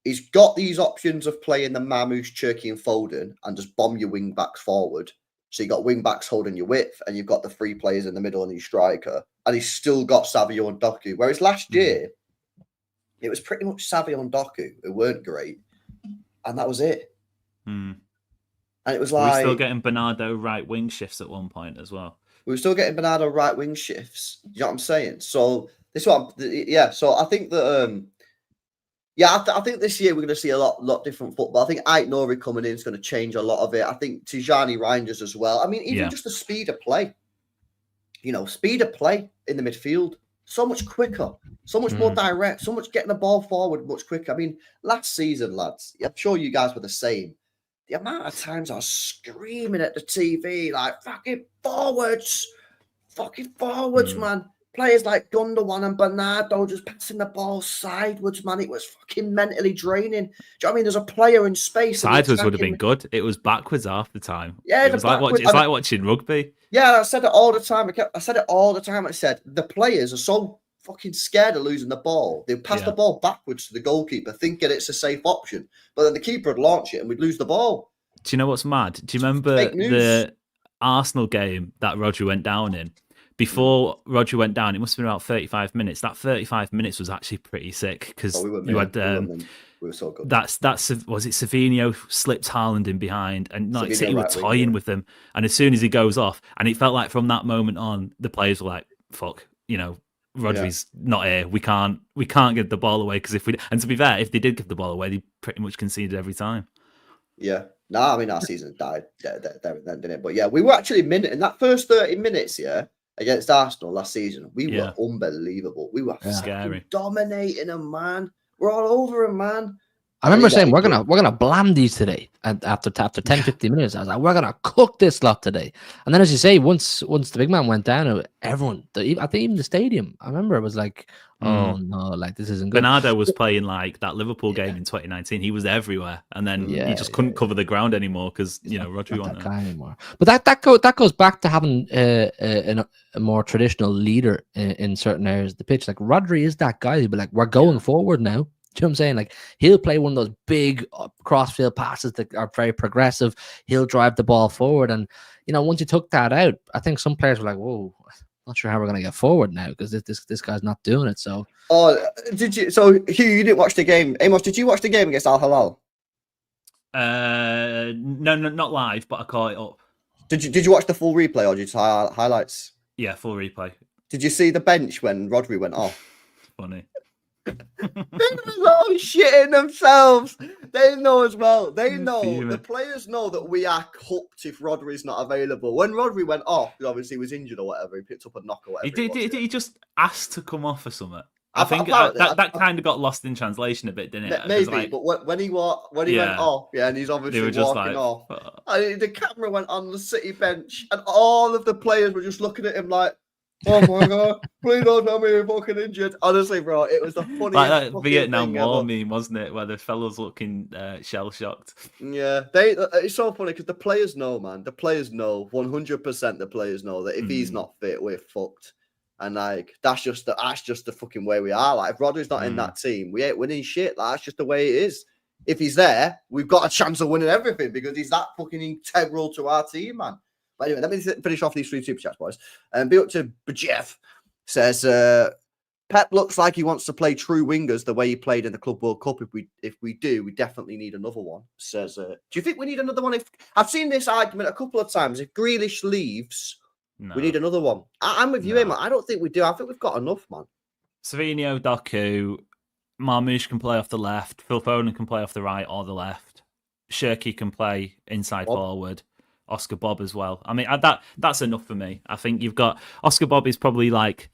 he's got these options of playing the Mamouche, Cherki and Foden and just bomb your wing backs forward. So you've got wing backs holding your width and you've got the 3 players in the middle and your striker. And he's still got Savio and Doku. Whereas last year, it was pretty much Savio and Doku who weren't great. And that was it. And it was like... We're still getting Bernardo right wing shifts at one point as well. We were still getting Bernardo right wing shifts. You know what I'm saying? So this is what so I think that... I think this year we're going to see a lot different football. I think Ait Nouri coming in is going to change a lot of it. I think Tijani Reinders as well. I mean, even just the speed of play. You know, speed of play in the midfield. so much quicker, so much more direct, so much getting the ball forward much quicker. I mean, last season, lads, I'm sure you guys were the same. The amount of times I was screaming at the TV, like, fucking forwards, man. Players like Gundogan and Bernardo just passing the ball sideways, man. It was fucking mentally draining. Do you know what I mean? There's a player in space. Sideways would have been good. It was backwards half the time. Yeah, it was like watching rugby. Yeah, I said it all the time. I said it all the time. I said the players are so fucking scared of losing the ball. They pass the ball backwards to the goalkeeper, thinking it's a safe option. But then the keeper would launch it and we'd lose the ball. Do you know what's mad? Do you remember the Arsenal game that Rodri went down in? Before Rodri went down, it must have been about 35 minutes. That 35 minutes was actually pretty sick because you had we were so good. Was it Savinho slipped Haaland in behind, and like City were toying with him. And as soon as he goes off, and it felt like from that moment on, the players were like, "Fuck, Rodri's not here. We can't give the ball away because and to be fair, if they did give the ball away, they pretty much conceded every time." Yeah. No, I mean, our season died there and then, didn't it? But yeah, we were actually in that first 30 minutes, against Arsenal last season. We were unbelievable. We were scary, dominating them, man. We're all over them, man. I remember saying we're gonna blam these today. And after 10, 15 minutes, I was like, we're gonna cook this lot today. And then, as you say, once the big man went down, everyone, I think even the stadium, I remember it was like, oh no, like this isn't good. Bernardo was playing like that Liverpool game in 2019. He was everywhere, and then he just couldn't cover the ground anymore because Rodri wasn't that guy anymore. But that goes back to having a more traditional leader in certain areas of the pitch. Like Rodri is that guy who'd be like, we're going forward now. Do you know what I'm saying? Like he'll play one of those big crossfield passes that are very progressive. He'll drive the ball forward, and once you took that out, I think some players were like, "Whoa, not sure how we're going to get forward now because this guy's not doing it." So, did you? So Hugh, you didn't watch the game. Amos, did you watch the game against Al Hilal? No, not live, but I caught it up. Did you watch the full replay or did you highlights? Yeah, full replay. Did you see the bench when Rodri went off? Funny. They were all shitting themselves. They know as well. They know. The players know that we are cooked if Rodri's not available. When Rodri went off, obviously he was injured or whatever, he picked up a knock or whatever. He just asked to come off or something. I think that kind of got lost in translation a bit, didn't it? Maybe, but when he went off, and he's obviously walking off, the camera went on the City bench, and all of the players were just looking at him like, "Oh my god, please don't tell me you're fucking injured." Honestly, bro, it was the funniest. Like that Vietnam War meme, wasn't it? Where the fellas looking shell shocked. Yeah, it's so funny because the players know, man. The players know 100%. The players know that if he's not fit, we're fucked. And like that's just the fucking way we are. Like if Rodri's not in that team, we ain't winning shit. Like, that's just the way it is. If he's there, we've got a chance of winning everything because he's that fucking integral to our team, man. But anyway, let me finish off these 3 super chats, boys. Be up to Jeff says Pep looks like he wants to play true wingers the way he played in the Club World Cup. If we do, we definitely need another one. Says, do you think we need another one? If I've seen this argument a couple of times, if Grealish leaves. No. We need another one. I'm with you, man. I don't think we do. I think we've got enough, man. Savinho, Doku, Marmoush can play off the left. Phil Foden can play off the right or the left. Shirky can play inside forward. Oscar Bob as well. I mean, that's enough for me. I think you've got Oscar Bob is probably like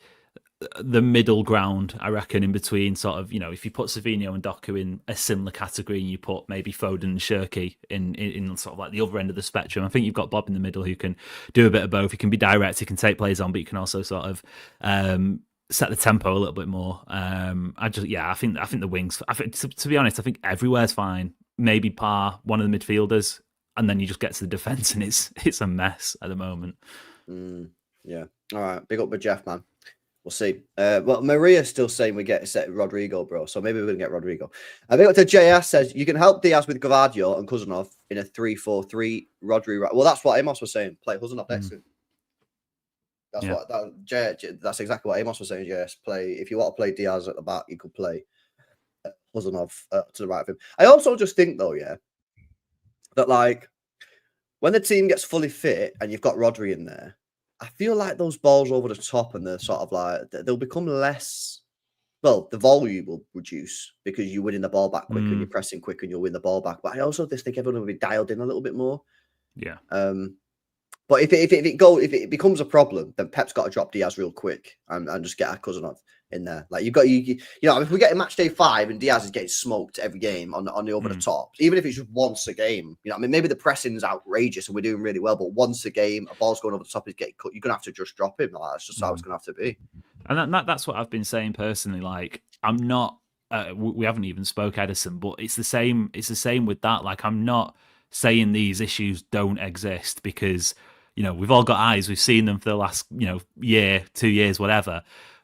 the middle ground, I reckon, in between sort of, if you put Savinho and Doku in a similar category and you put maybe Foden and Shirky in sort of like the other end of the spectrum, I think you've got Bob in the middle who can do a bit of both. He can be direct, he can take players on, but you can also sort of set the tempo a little bit more. I think the wings, to be honest, I think everywhere's fine. Maybe one of the midfielders, and then you just get to the defence and it's a mess at the moment. Yeah. All right. Big up with Jeff, man. We'll see. Well, Maria's still saying we get set Rodrigo, bro. So maybe we're going to get Rodrigo. I think to JS says you can help Diaz with Gvardiol and Kuzanov in a 3-4-3. Rodri. Well, that's what Amos was saying. Play Kuzanov next to him. That's exactly what Amos was saying. JS play. If you want to play Diaz at the back, you could play Kuzanov to the right of him. I also just think though, that like when the team gets fully fit and you've got Rodri in there, I feel like those balls over the top and they're sort of like, they'll become less, well, the volume will reduce because you're winning the ball back quicker and you're pressing quicker and you'll win the ball back. But I also just think everyone will be dialed in a little bit more. Yeah. But if it becomes a problem, then Pep's got to drop Diaz real quick and just get our cousin on in there. Like you've got you know, if we get a match day 5 and Diaz is getting smoked every game on the over the top, even if it's just once a game, you know, I mean, maybe the pressing's outrageous and we're doing really well, but once a game, a ball's going over the top, is getting cut. You're gonna have to just drop him. Like, that's just how it's gonna have to be. And that's what I've been saying personally. Like, I'm not. We haven't even spoke Edison, but it's the same. It's the same with that. Like, I'm not saying these issues don't exist because, you know, we've all got eyes. We've seen them for the last, you know, year, 2 years, whatever.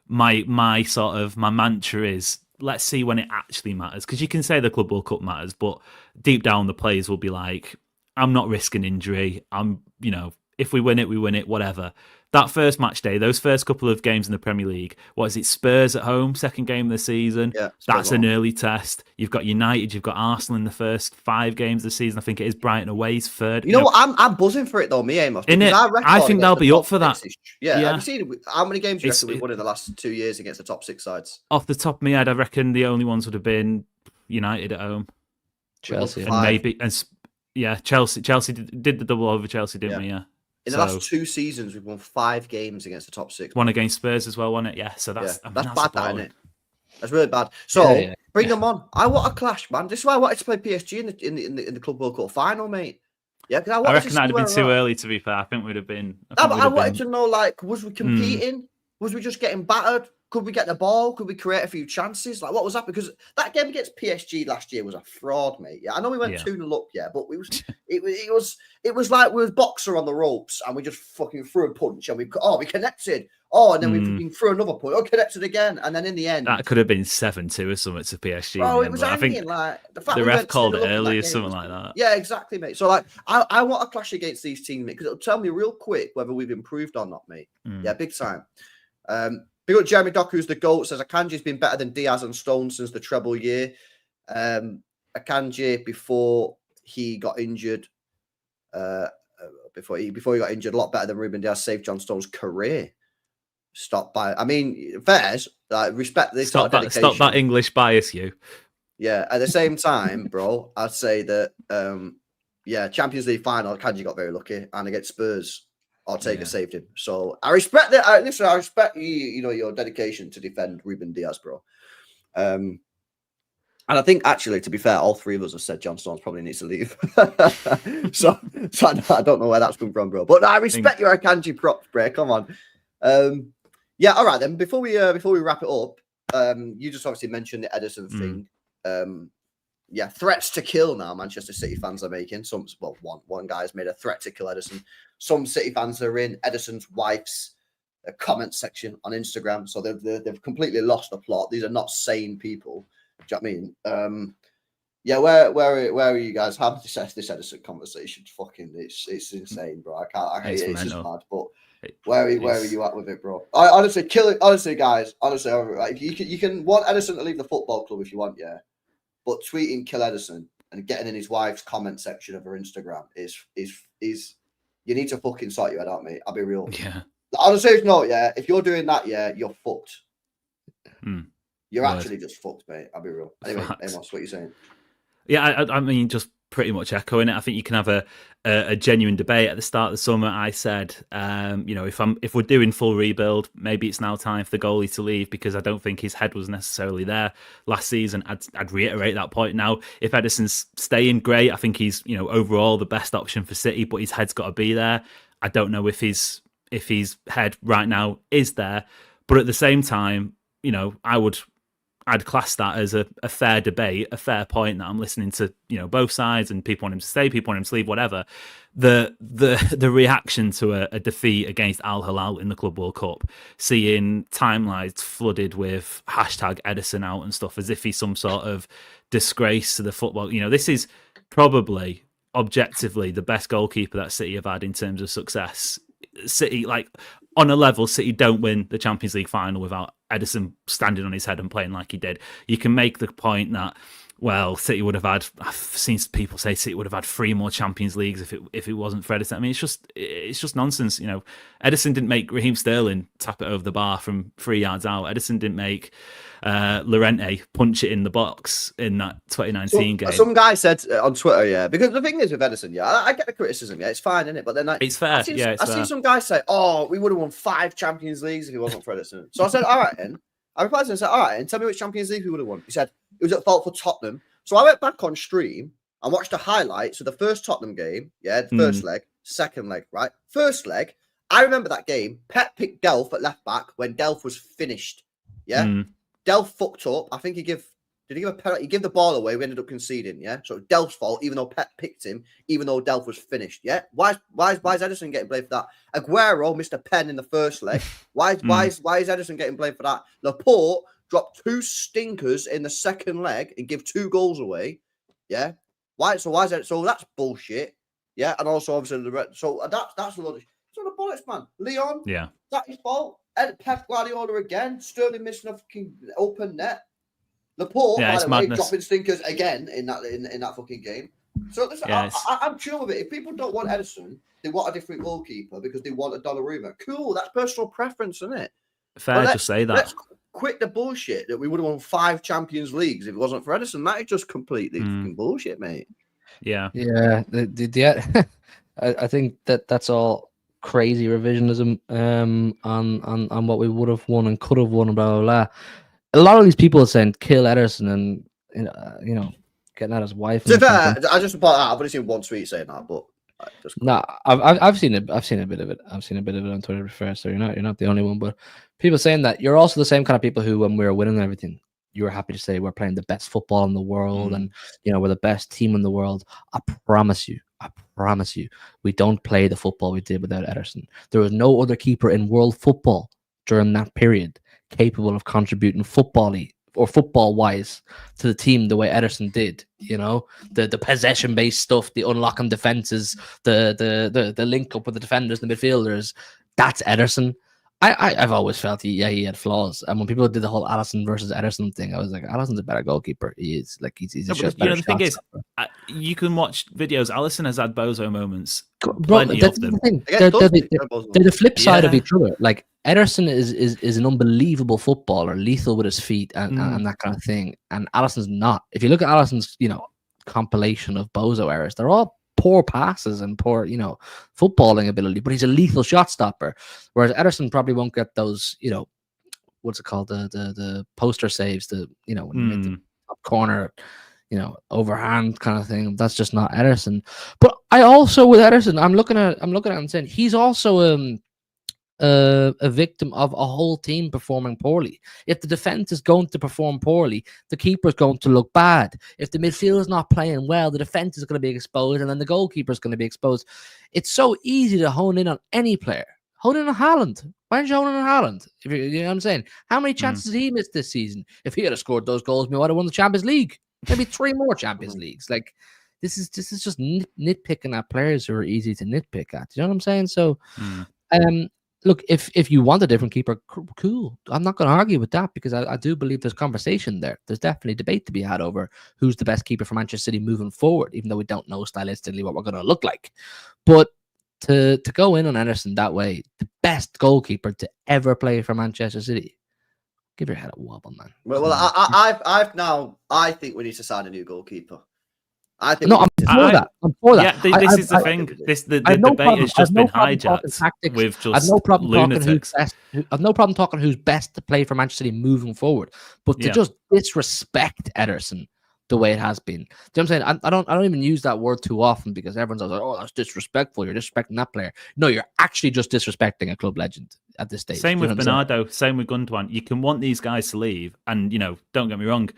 My mantra is, let's see when it actually matters. Because you can say the Club World Cup matters, but deep down the players will be like, I'm not risking injury. You know, if we win it, whatever. That first match day, those first couple of games in the Premier League, what is it, Spurs at home, second game of the season? Yeah, that's an early test. You've got United, you've got Arsenal in the first 5 games of the season. I think it is Brighton away's third. You know what? I'm buzzing for it though, me, Amos. I think they'll be up for that. Yeah. Have you seen how many games do you reckon we've won in the last 2 years against the top 6 sides? Off the top of my head, I reckon the only ones would have been United at home, Chelsea, and maybe Chelsea. Chelsea did the double over Chelsea, didn't we? Yeah. In the last 2 seasons, we've won 5 games against the top 6. One against Spurs as well, wasn't it? Yeah. So that's bad, isn't it? That's really bad. So bring them on. I want a clash, man. This is why I wanted to play PSG in the Club World Cup final, mate. Yeah, because I reckon that'd have been too early. To be fair, I think we'd have been. I wanted to know, like, was we competing? Was we just getting battered? Could we get the ball? Could we create a few chances? Like, what was that? Because that game against PSG last year was a fraud, mate. Yeah, I know we went 2-0 up, but it was like we were boxer on the ropes and we just fucking threw a punch and we connected. And then we threw another punch. Connected again, and then in the end, that could have been 7-2 or something to PSG. Oh, it was hanging, like the fact the ref called it early or something like that. Yeah, exactly, mate. So like, I want a clash against these teams, mate, because it'll tell me real quick whether we've improved or not, mate. Yeah, big time. Big up Jeremy Dock, who's the GOAT, says Akanji's been better than Diaz and Stones since the treble year. Akanji, before he got injured, before he got injured, a lot better than Ruben Diaz, saved John Stones' career. I mean, fairs, respect this. Stop that English bias, you. Yeah, at the same time, bro, I'd say that, Champions League final, Akanji got very lucky, and against Spurs, Ortega saved him. So I respect that. I respect you know, your dedication to defend Ruben Diaz, bro. And I think actually, to be fair, all 3 of us have said John Stones probably needs to leave. so I don't know where that's come from, bro. But I respect your Akanji props, bro. Come on. All right then. Before we wrap it up, you just obviously mentioned the Edison thing. Threats to kill now Manchester City fans are making. One guy's made a threat to kill Edison. Some City fans are in Edison's wife's comment section on Instagram, so they've completely lost the plot. These are not sane people. Do you know what I mean? Where are you guys having this Edison conversation? Fucking, it's insane, bro. I hate it. It's just mad. But where are you at with it, bro? Honestly, kill it. Honestly, guys. Honestly, like, you can want Edison to leave the football club if you want, yeah. But tweeting "kill Edison" and getting in his wife's comment section of her Instagram is you need to fucking sort your head out, mate. I'll be real. Yeah. On a serious note, if you're doing that, you're fucked. You're actually just fucked, mate. I'll be real. Anyway, Amos, what are you saying? Yeah, I mean, just pretty much echoing it. I think you can have a genuine debate. At the start of the summer, I said, if we're doing full rebuild, maybe it's now time for the goalie to leave, because I don't think his head was necessarily there last season. I'd reiterate that point now. If Edison's staying, great. I think he's, overall the best option for City, but his head's got to be there. I don't know if his head right now is there, but at the same time, I'd class that as a fair debate, a fair point that I'm listening to, both sides, and people want him to stay, people want him to leave, whatever. The reaction to a defeat against Al Hilal in the Club World Cup, seeing timelines flooded with hashtag Edison out and stuff, as if he's some sort of disgrace to the football. This is probably objectively the best goalkeeper that City have had in terms of success. City, like, on a level, City don't win the Champions League final without Edison standing on his head and playing like he did. You can make the point that well, City would have had. I've seen people say City would have had 3 more Champions Leagues if it wasn't for Ederson. I mean, it's just nonsense. You know, Ederson didn't make Raheem Sterling tap it over the bar from 3 yards out. Ederson didn't make Llorente punch it in the box in that 2019 game. Some guy said on Twitter, yeah, because the thing is with Ederson, yeah, I get the criticism, yeah, it's fine, isn't it? But then it's fair. I see some guys say, "Oh, we would have won 5 Champions Leagues if it wasn't for Ederson." So I said, "All right, then." I replied to him and said, "All right, and tell me which Champions League we would have won." He said it was at fault for Tottenham. So I went back on stream and watched the highlights of the first Tottenham game. Yeah, the first leg, second leg, right? First leg, I remember that game. Pep picked Delph at left back when Delph was finished. Yeah, Delph fucked up. I think did he give a penalty? He gave the ball away. We ended up conceding. Yeah, so Delph's fault, even though Pep picked him, even though Delph was finished. Yeah, why is Ederson getting blamed for that? Aguero missed a pen in the first leg. Why is Ederson getting blamed for that? Laporte dropped 2 stinkers in the second leg and give 2 goals away. Yeah, why is that? So that's bullshit. Yeah, and also obviously that's a lot of it's on the bullets, man. Leon, yeah, that's his fault. Pep Guardiola again. Sterling missing a fucking open net. Laporte, by the way, dropping stinkers again in that fucking game. So listen, I'm chill with it. If people don't want Ederson, they want a different goalkeeper because they want a Donnarumma. Cool, that's personal preference, isn't it? Fair to say that. Let's quit the bullshit that we would have won 5 Champions Leagues if it wasn't for Ederson. That is just completely fucking bullshit, mate. Yeah. I think that's all crazy revisionism on what we would have won and could have won, and blah blah blah. A lot of these people are saying kill Ederson and getting at his wife. To be fair, I just about that. I've only seen one tweet saying that, but I've seen it. I've seen a bit of it. I've seen a bit of it on Twitter. To be fair, so you're not the only one. But people saying that you're also the same kind of people who, when we were winning everything, you were happy to say we're playing the best football in the world and we're the best team in the world. I promise you, we don't play the football we did without Ederson. There was no other keeper in world football during that period capable of contributing football-wise to the team the way Ederson did. You know, the possession-based stuff, the unlocking defenses, the link up with the defenders, the midfielders. That's Ederson. I've always felt he had flaws, and when people did the whole Alisson versus Ederson thing, I was like, Alisson's a better goalkeeper. He is he's the thing is, you can watch videos. Alisson has had bozo moments. Bro, that's the thing. They're the flip side of each other. Like Ederson is an unbelievable footballer, lethal with his feet and that kind of thing, and Alisson's not. If you look at Alisson's compilation of bozo errors, they're all poor passes and poor, footballing ability, but he's a lethal shot stopper. Whereas Ederson probably won't get those, what's it called, the poster saves, when you make the top corner, overhand kind of thing. That's just not Ederson. But I also, with Ederson, I'm looking at him and saying he's also a victim of a whole team performing poorly. If the defense is going to perform poorly, the keeper is going to look bad. If the midfield is not playing well, the defense is going to be exposed, and then the goalkeeper is going to be exposed. It's so easy to hone in on any player. Hone in on Haaland. Why didn't you hone in on Haaland? You know what I'm saying? How many chances did he miss this season? If he had scored those goals, we would have won the Champions League. Maybe 3 more Champions Leagues. Like this is just nitpicking at players who are easy to nitpick at. You know what I'm saying? So, look, if you want a different keeper, cool. I'm not going to argue with that because I do believe there's conversation there. There's definitely debate to be had over who's the best keeper for Manchester City moving forward, even though we don't know stylistically what we're going to look like. But to go in on Ederson that way, the best goalkeeper to ever play for Manchester City, give your head a wobble, man. Well, I think we need to sign a new goalkeeper. I'm for that. Yeah, this is the thing. The debate has just been hijacked with just lunatics. I've no problem talking who's best to play for Manchester City moving forward, but to just disrespect Ederson the way it has been. Do you know what I'm saying? I don't even use that word too often because everyone's like, "Oh, that's disrespectful. You're disrespecting that player." No, you're actually just disrespecting a club legend at this stage. Same with Bernardo. Same with Gundogan. You can want these guys to leave, and don't get me wrong.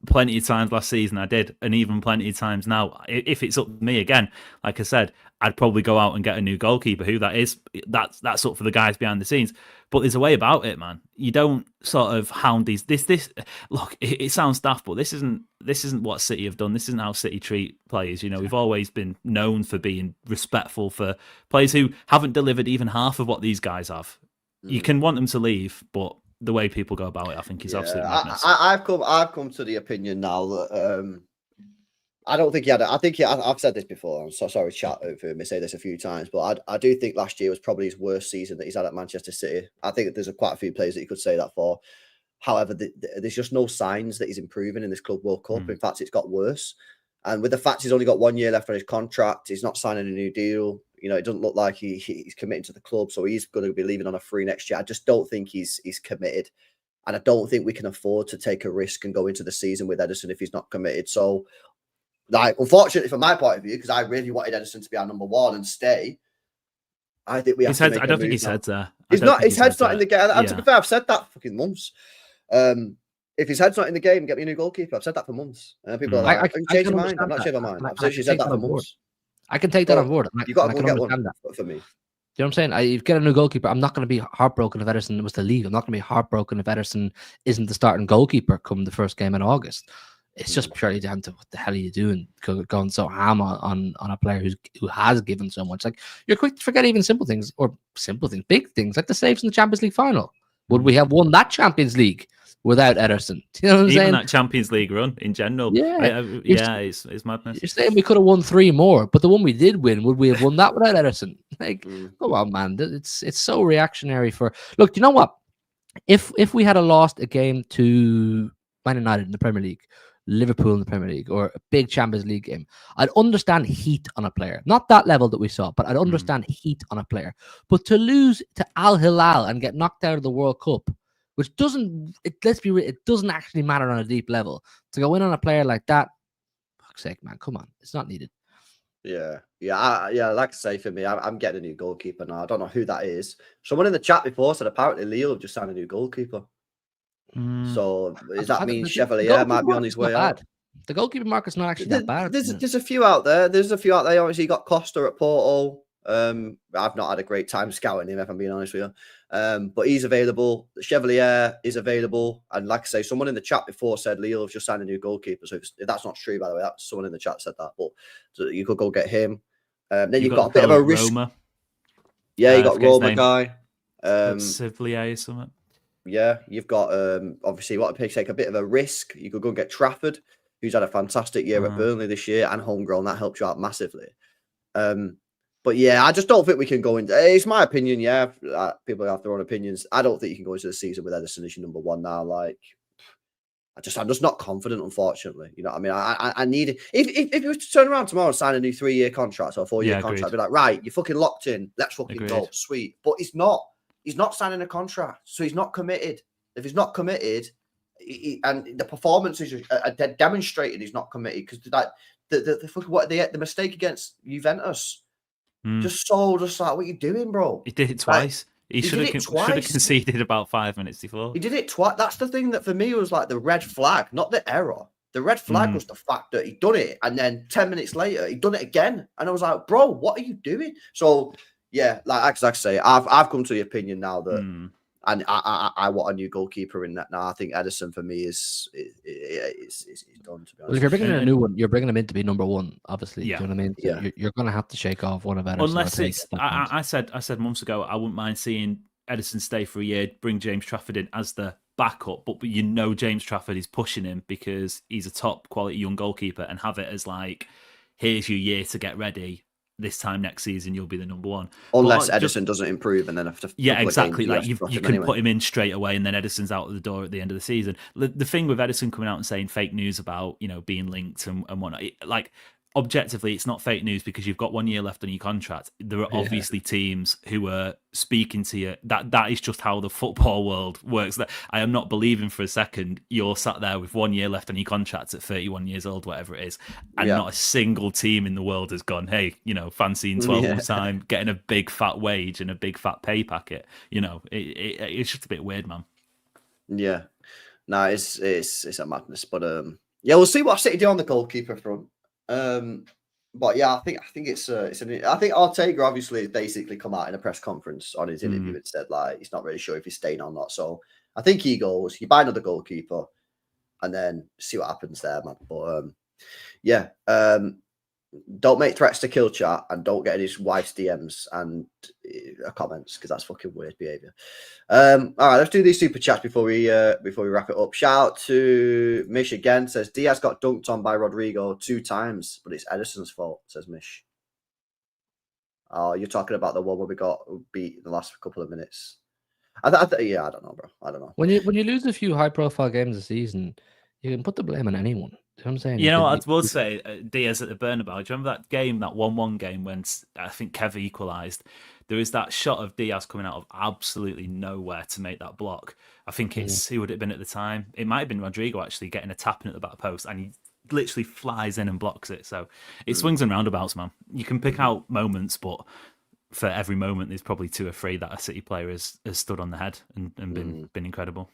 Plenty of times last season I did, and even plenty of times now. If it's up to me again, like I said, I'd probably go out and get a new goalkeeper. Who that is, that's up for the guys behind the scenes. But there's a way about it, man. You don't sort of hound these. This look. It sounds daft, but this isn't what City have done. This isn't how City treat players. We've always been known for being respectful for players who haven't delivered even half of what these guys have. You can want them to leave, but the way people go about it, I think, is absolute madness. I've come to the opinion now that I don't think he had. I've said this before. I'm so sorry, chat, for me say this a few times, but I do think last year was probably his worst season that he's had at Manchester City. I think there's quite a few players that you could say that for. However, there's just no signs that he's improving in this Club World Cup. In fact, it's got worse. And with the fact he's only got 1 year left on his contract, he's not signing a new deal. You know, it doesn't look like he's committing to the club, so he's going to be leaving on a free next year. I just don't think he's committed, and I don't think we can afford to take a risk and go into the season with Ederson if he's not committed. So, like, unfortunately, from my point of view, because I really wanted Ederson to be our number one and stay, I think we have to make I don't think his head's there. His head's not in the game. And to be fair, I've said that for fucking months. If his head's not in the game, get me a new goalkeeper. I've said that for months. And people are like, I change your mind. I'm not changing my mind. I've literally said that for months. I can take that on board. You've got to get one for me. You know what I'm saying? You get a new goalkeeper. I'm not going to be heartbroken if Ederson was to leave. I'm not going to be heartbroken if Ederson isn't the starting goalkeeper come the first game in August. It's just purely down to what the hell are you doing, going so ham on a player who has given so much. Like, you're quick to forget even simple things, big things like the saves in the Champions League final. Would we have won that Champions League without Ederson? Do you know what I'm saying? Even that Champions League run in general. It's madness. You're saying we could have won 3 more, but the one we did win, would we have won that without Ederson? Like, come on, man. It's so reactionary for... Look, you know what? If we had lost a game to Man United in the Premier League, Liverpool in the Premier League, or a big Champions League game, I'd understand heat on a player. Not that level that we saw, but I'd understand heat on a player. But to lose to Al Hilal and get knocked out of the World Cup, which doesn't, let's be real, it doesn't actually matter on a deep level. To go in on a player like that, fuck's sake, man, come on, it's not needed. Yeah. Like I say, for me, I'm getting a new goalkeeper now. I don't know who that is. Someone in the chat before said apparently Leo have just signed a new goalkeeper. So does that mean Chevalier might be on his way out? The goalkeeper market's not actually that bad. There's a few out there. Obviously, you got Costa at Porto. I've not had a great time scouting him, if I'm being honest with you. But he's available. Chevalier is available. And like I say, someone in the chat before said Leo have just signed a new goalkeeper. So if that's not true, by the way, that's someone in the chat said that. But so you could go get him. Then you've got a bit of a risk. Roma. Yeah, you got Roma guy. Chevalier or something. Yeah, you've got obviously what to take a bit of a risk. You could go and get Trafford, who's had a fantastic year at Burnley this year and homegrown. That helps you out massively. But yeah, I just don't think we can go into. It's my opinion. Yeah, people have their own opinions. I don't think you can go into the season with Ederson as your number one now. Like, I'm just not confident, unfortunately. You know what I mean? I need it. If you were to turn around tomorrow and sign a new 3-year contract or a 4-year contract, I'd be like, right, you're fucking locked in. Let's fucking go. Sweet. But it's not. He's not signing a contract, so he's not committed. If he's not committed, and the performances are demonstrating he's not committed, because the mistake against Juventus, just like, what are you doing, bro? He did it twice. He should have conceded about 5 minutes before. He did it twice. That's the thing that for me was like the red flag, not the error. The red flag was the fact that he'd done it, and then 10 minutes later he'd done it again, and I was like, bro, what are you doing? So. Yeah, like I say, I've come to the opinion now that, and I want a new goalkeeper in that now. I think Ederson for me is done. To be honest, well, if you're bringing in a new one, you're bringing him in to be number one. Obviously, yeah. Do you know what I mean? So you're going to have to shake off one of Ederson. Unless it's, I said months ago, I wouldn't mind seeing Ederson stay for a year, bring James Trafford in as the backup, but you know James Trafford is pushing him because he's a top quality young goalkeeper, and have it as like, here's your year to get ready. This time next season, you'll be the number one. Unless Ederson doesn't improve, and then after exactly. Like you can put him in straight away, and then Ederson's out of the door at the end of the season. The thing with Ederson coming out and saying fake news about being linked and whatnot, like objectively, it's not fake news because you've got 1 year left on your contract. There are obviously teams who are speaking to you. That is just how the football world works. That I am not believing for a second you're sat there with 1 year left on your contract at 31 years old, whatever it is, and not a single team in the world has gone, hey, fancy in 12 months' time, getting a big fat wage and a big fat pay packet. It's just a bit weird, man. Yeah, no, it's a madness. But we'll see what City do on the goalkeeper front. But yeah, I think I think Ortega obviously has basically come out in a press conference on his interview and said like he's not really sure if he's staying or not. So I think he goes. You buy another goalkeeper, and then see what happens there, man. But don't make threats to kill chat, and don't get in his wife's DMs and comments, because that's fucking weird behavior. All right, let's do these super chats before we wrap it up. Shout out to Mish again. Says Diaz got dunked on by Rodrigo 2 times, but it's Edison's fault. Says Mish. Oh, you're talking about the one where we got beat in the last couple of minutes. Yeah, I don't know, bro. I don't know. When you lose a few high profile games this season, you can put the blame on anyone. You know what I'm saying? You know what I will say, Diaz at the Bernabeu. Do you remember that game, that 1-1 game when I think Kev equalised? There was that shot of Diaz coming out of absolutely nowhere to make that block. I think who would it have been at the time? It might have been Rodrigo actually getting a tap in at the back post, and he literally flies in and blocks it. So it swings and roundabouts, man. You can pick out moments, but for every moment, there's probably 2 or 3 that a City player has stood on the head and been incredible.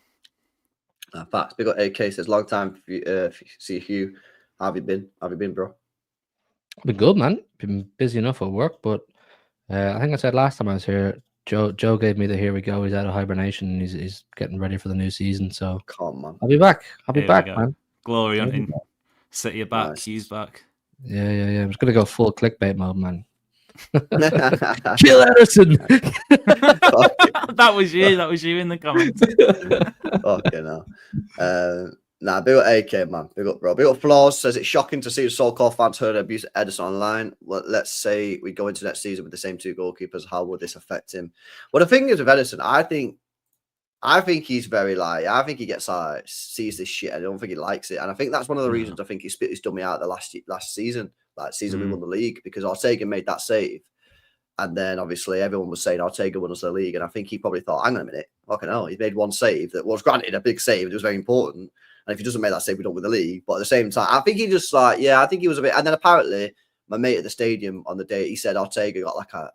Facts. Big up AK says, long time see Hugh. How have you been? Bro? Been good, man. Been busy enough at work, but I think I said last time I was here, Joe gave me the here we go. He's out of hibernation and he's getting ready for the new season. So come on, I'll be back. I'll be back, man. Glory hunting. City are back. Hugh's back. Yeah. I'm just gonna go full clickbait mode, man. Kill Ederson. That was you. That was you in the comments. Okay, no. Big up AK, man. Big up, bro. Big up Flaws says it's shocking to see the so-called fans heard abuse Ederson online. Well, let's say we go into next season with the same 2 goalkeepers. How would this affect him? Well, the thing is with Ederson, I think he's very I think he gets sees this shit. I don't think he likes it, and I think that's one of the reasons I think he spit his dummy out the last season. We won the league because Ortega made that save, and then obviously everyone was saying Ortega won us the league, and I think he probably thought, hang on a minute, fucking hell, he made one save that was granted a big save, it was very important, and if he doesn't make that save, we don't win the league. But at the same time, I think he just I think he was a bit, and then apparently my mate at the stadium on the day, he said Ortega got like a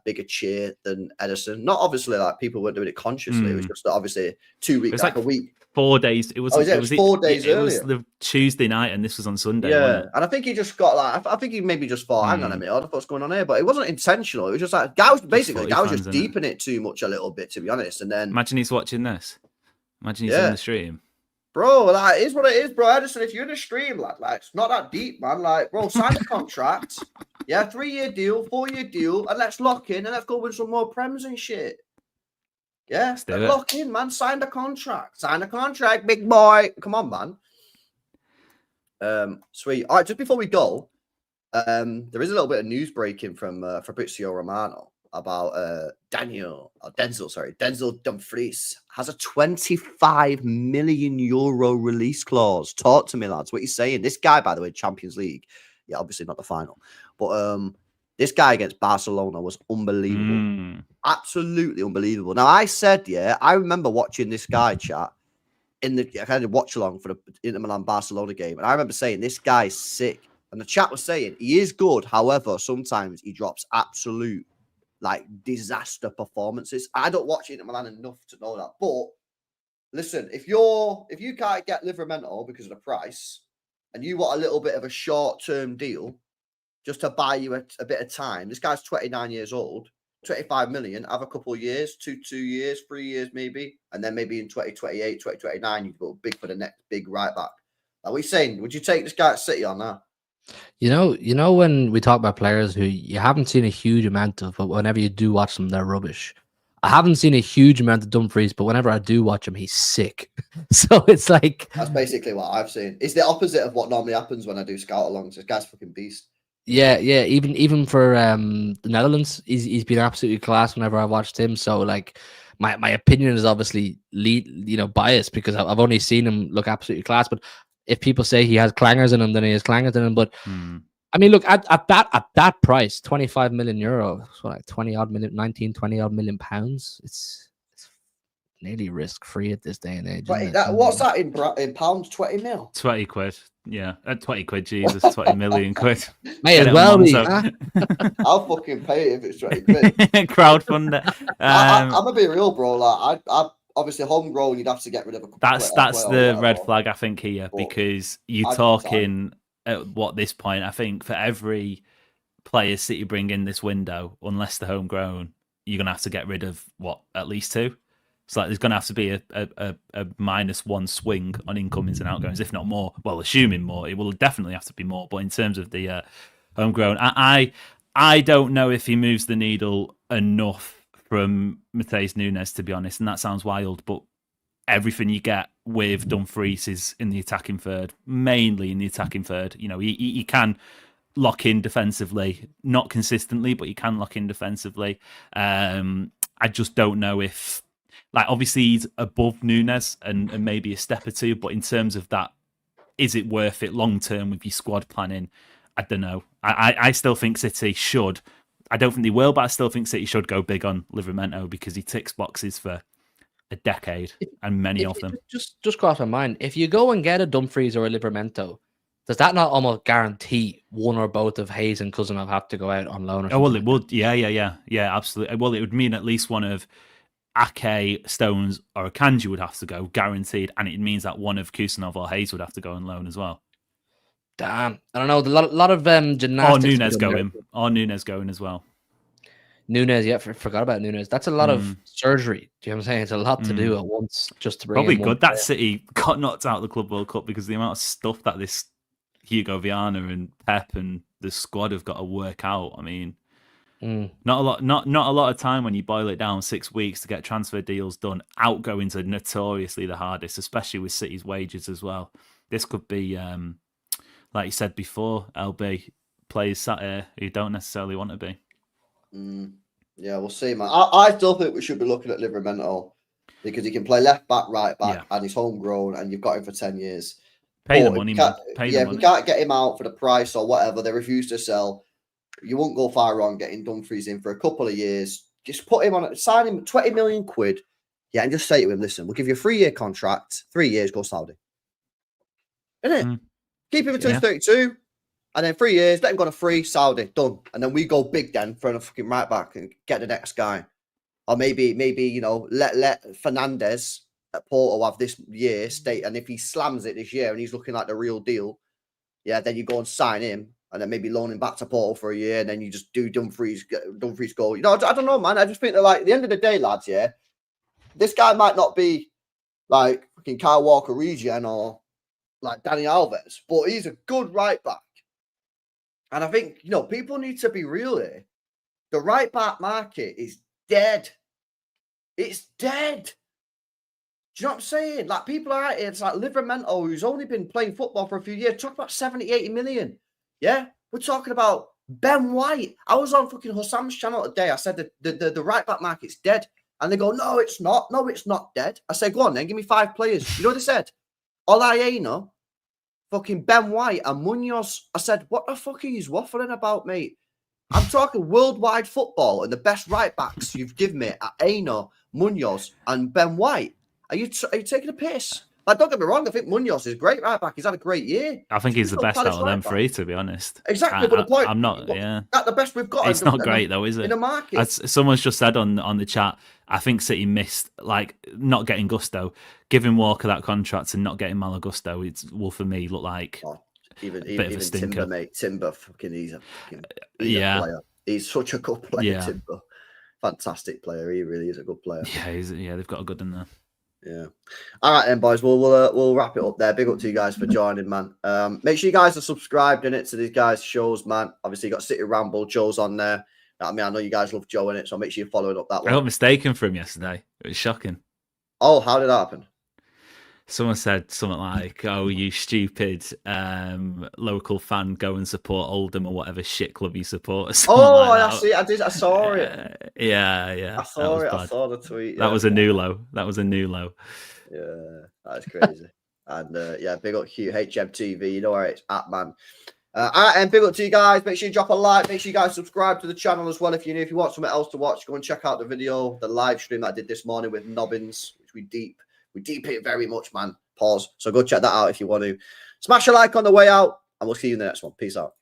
bigger cheer than Ederson. Not obviously people weren't doing it consciously. It was just obviously 2 weeks, like a week. 4 days. It was 4 days earlier. It was the Tuesday night, and this was on Sunday. Yeah, and I think he just got I think he maybe just thought, hang on a minute, what the fuck's going on here? But it wasn't intentional. It was just guy was just deeping it too much a little bit, to be honest. And then imagine he's watching this. Imagine he's in the stream. Bro, it is what it is, bro. Edison, if you're in a stream, it's not that deep, man. Bro, sign the contract. Yeah, 3-year deal, 4-year deal, and let's lock in and let's go win some more prems and shit. Yeah, let's lock in, man. Sign the contract. Sign the contract, big boy. Come on, man. Sweet. All right, just before we go, there is a little bit of news breaking from Fabrizio Romano about Denzel Dumfries has a 25 million euro release clause. Talk to me, lads. What are you saying? This guy, by the way, Champions League. Yeah, obviously not the final, but this guy against Barcelona was unbelievable. Absolutely unbelievable. Now, I said, I remember watching this guy chat in the kind of watch along for the Inter Milan Barcelona game, and I remember saying this guy's sick. And the chat was saying he is good, however, sometimes he drops absolute disaster performances. I don't watch Inter Milan enough to know that. But listen, if you can't get Livramento because of the price, and you want a little bit of a short-term deal just to buy you a bit of time, this guy's 29 years old, 25 million, have a couple of years, 2 years, 3 years maybe, and then maybe in 2028, 2029, you go big for the next big right back. What are you saying? Would you take this guy at City on that? You know when we talk about players who you haven't seen a huge amount of, but whenever you do watch them, they're rubbish. I haven't seen a huge amount of Dumfries, but whenever I do watch him, he's sick. So it's that's basically what I've seen. It's the opposite of what normally happens when I do scout alongs. This guy's fucking beast. Yeah. Even for the Netherlands, he's been absolutely class whenever I've watched him. So my opinion is obviously biased because I've only seen him look absolutely class. But if people say he has clangers in him, then he has clangers in him. But I mean, look at that price, 25 million euro, so 20 odd million pounds. It's nearly risk free at this day and age. What's that in pounds? 20 mil? 20 quid. Yeah, 20 quid. Jesus, 20 million quid. May as well be. I'll fucking pay it if it's 20 quid. Crowdfund it. I'm gonna be real, bro. I obviously homegrown. You'd have to get rid of a couple. That's the red flag, I think, here, because you're talking. At this point, I think for every player City bring in this window, unless they're homegrown, you're going to have to get rid of, at least 2? So there's going to have to be a -1 swing on incomings and outgoings, if not more. Well, assuming more, it will definitely have to be more. But in terms of the homegrown. I don't know if he moves the needle enough from Matheus Nunes, to be honest, and that sounds wild, but everything you get with Dumfries is in the attacking third, mainly in the attacking third. You know, he can lock in defensively, not consistently, but he can lock in defensively. I just don't know if, like, obviously he's above Nunes and maybe a step or two, but in terms of that, is it worth it long term with your squad planning? I don't know. I still think City should. I don't think they will, but I still think City should go big on Livramento because he ticks boxes for a decade and many of them. Just cross my mind. If you go and get a Dumfries or a Livramento, does that not almost guarantee one or both of Hayes and Cousinov have to go out on loan? Oh, well, it would. Yeah, absolutely. Well, it would mean at least one of Ake, Stones, or Akanji would have to go, guaranteed, and it means that one of Kusanov or Hayes would have to go on loan as well. Damn, I don't know. A lot of gymnastics. Or Nunes going. Or Nunes going as well. Nunes, yeah, forgot about Nunes. That's a lot of surgery. Do you know what I'm saying? It's a lot to do at once just to bring. Probably good that City got knocked out of the Club World Cup because the amount of stuff that this Hugo Viana and Pep and the squad have got to work out. I mean, not a lot of time when you boil it down. 6 weeks to get transfer deals done. Outgoings are notoriously the hardest, especially with City's wages as well. This could be, like you said before, LB, players sat here who don't necessarily want to be. Yeah, we'll see, man. I still think we should be looking at Livramento because he can play left back, right back, and he's homegrown, and you've got him for 10 years. Pay the money, man. If you can't get him out for the price or whatever, they refuse to sell. You won't go far wrong getting Dumfries in for a couple of years. Just put him on, sign him 20 million quid. Yeah, and just say to him, listen, we'll give you a 3-year contract, 3 years, go Saudi. Isn't it? Keep him until he's 32. And then 3 years, let him go on a free, Saudi, done. And then we go big then for a fucking right back and get the next guy. Or maybe you know, let Fernandez at Porto have this year state. And if he slams it this year and he's looking like the real deal, yeah, then you go and sign him and then maybe loan him back to Porto for a year. And then you just do Dumfries goal. You know, I don't know, man. I just think that, like, at the end of the day, lads, yeah, this guy might not be like fucking Kyle Walker Regen or like Dani Alves, but he's a good right back. And I think, you know, people need to be real here. The right back market is dead. It's dead. Do you know what I'm saying? Like, people are out here, it's like Livramento, who's only been playing football for a few years, talk about 70, 80 million. Yeah? We're talking about Ben White. I was on fucking Hossam's channel today. I said the right back market's dead. And they go, no, it's not. No, it's not dead. I said, go on then, give me 5 players. You know what they said? Olaeno, fucking Ben White and Munoz. I said, what the fuck are you waffling about, mate? I'm talking worldwide football and the best right backs you've given me are Aino, Munoz, and Ben White. Are you taking a piss? Like, don't get me wrong, I think Munoz is a great right back. He's had a great year. I think he's the best out of them three, to be honest. Exactly, but the point, I'm not, yeah. That's the best we've got. It's not great, though, is it? In the market. As someone's just said on the chat, I think City missed, like, not getting Gusto, giving Walker that contract and not getting Malo Gusto, will, for me, look like even bit of a stinker. Timber, mate. Timber, he's a player. He's such a good player, Timber. Fantastic player. He really is a good player. Yeah, they've got a good in there. Yeah. All right then, boys. We'll wrap it up there. Big up to you guys for joining, man. Make sure you guys are subscribed in it to these guys' shows, man. Obviously, you got City Ramble. Joe's on there. I mean, I know you guys love Joe in it, so make sure you're following up that one. I got mistaken for him yesterday. It was shocking. Oh, how did that happen? Someone said something like, "Oh, you stupid local fan, go and support Oldham or whatever shit club you support." Oh, like I see. I saw it. Yeah. I saw it. I saw the tweet. That was a new low. Yeah, that's crazy. And yeah, big up HMTV. You know where it's at, man. All right, and big up to you guys. Make sure you drop a like. Make sure you guys subscribe to the channel as well. If you're new, if you want something else to watch, go and check out the video, the live stream that I did this morning with Nobbins, which we deep it very much, man. Pause. So go check that out if you want to. Smash a like on the way out, and we'll see you in the next one. Peace out.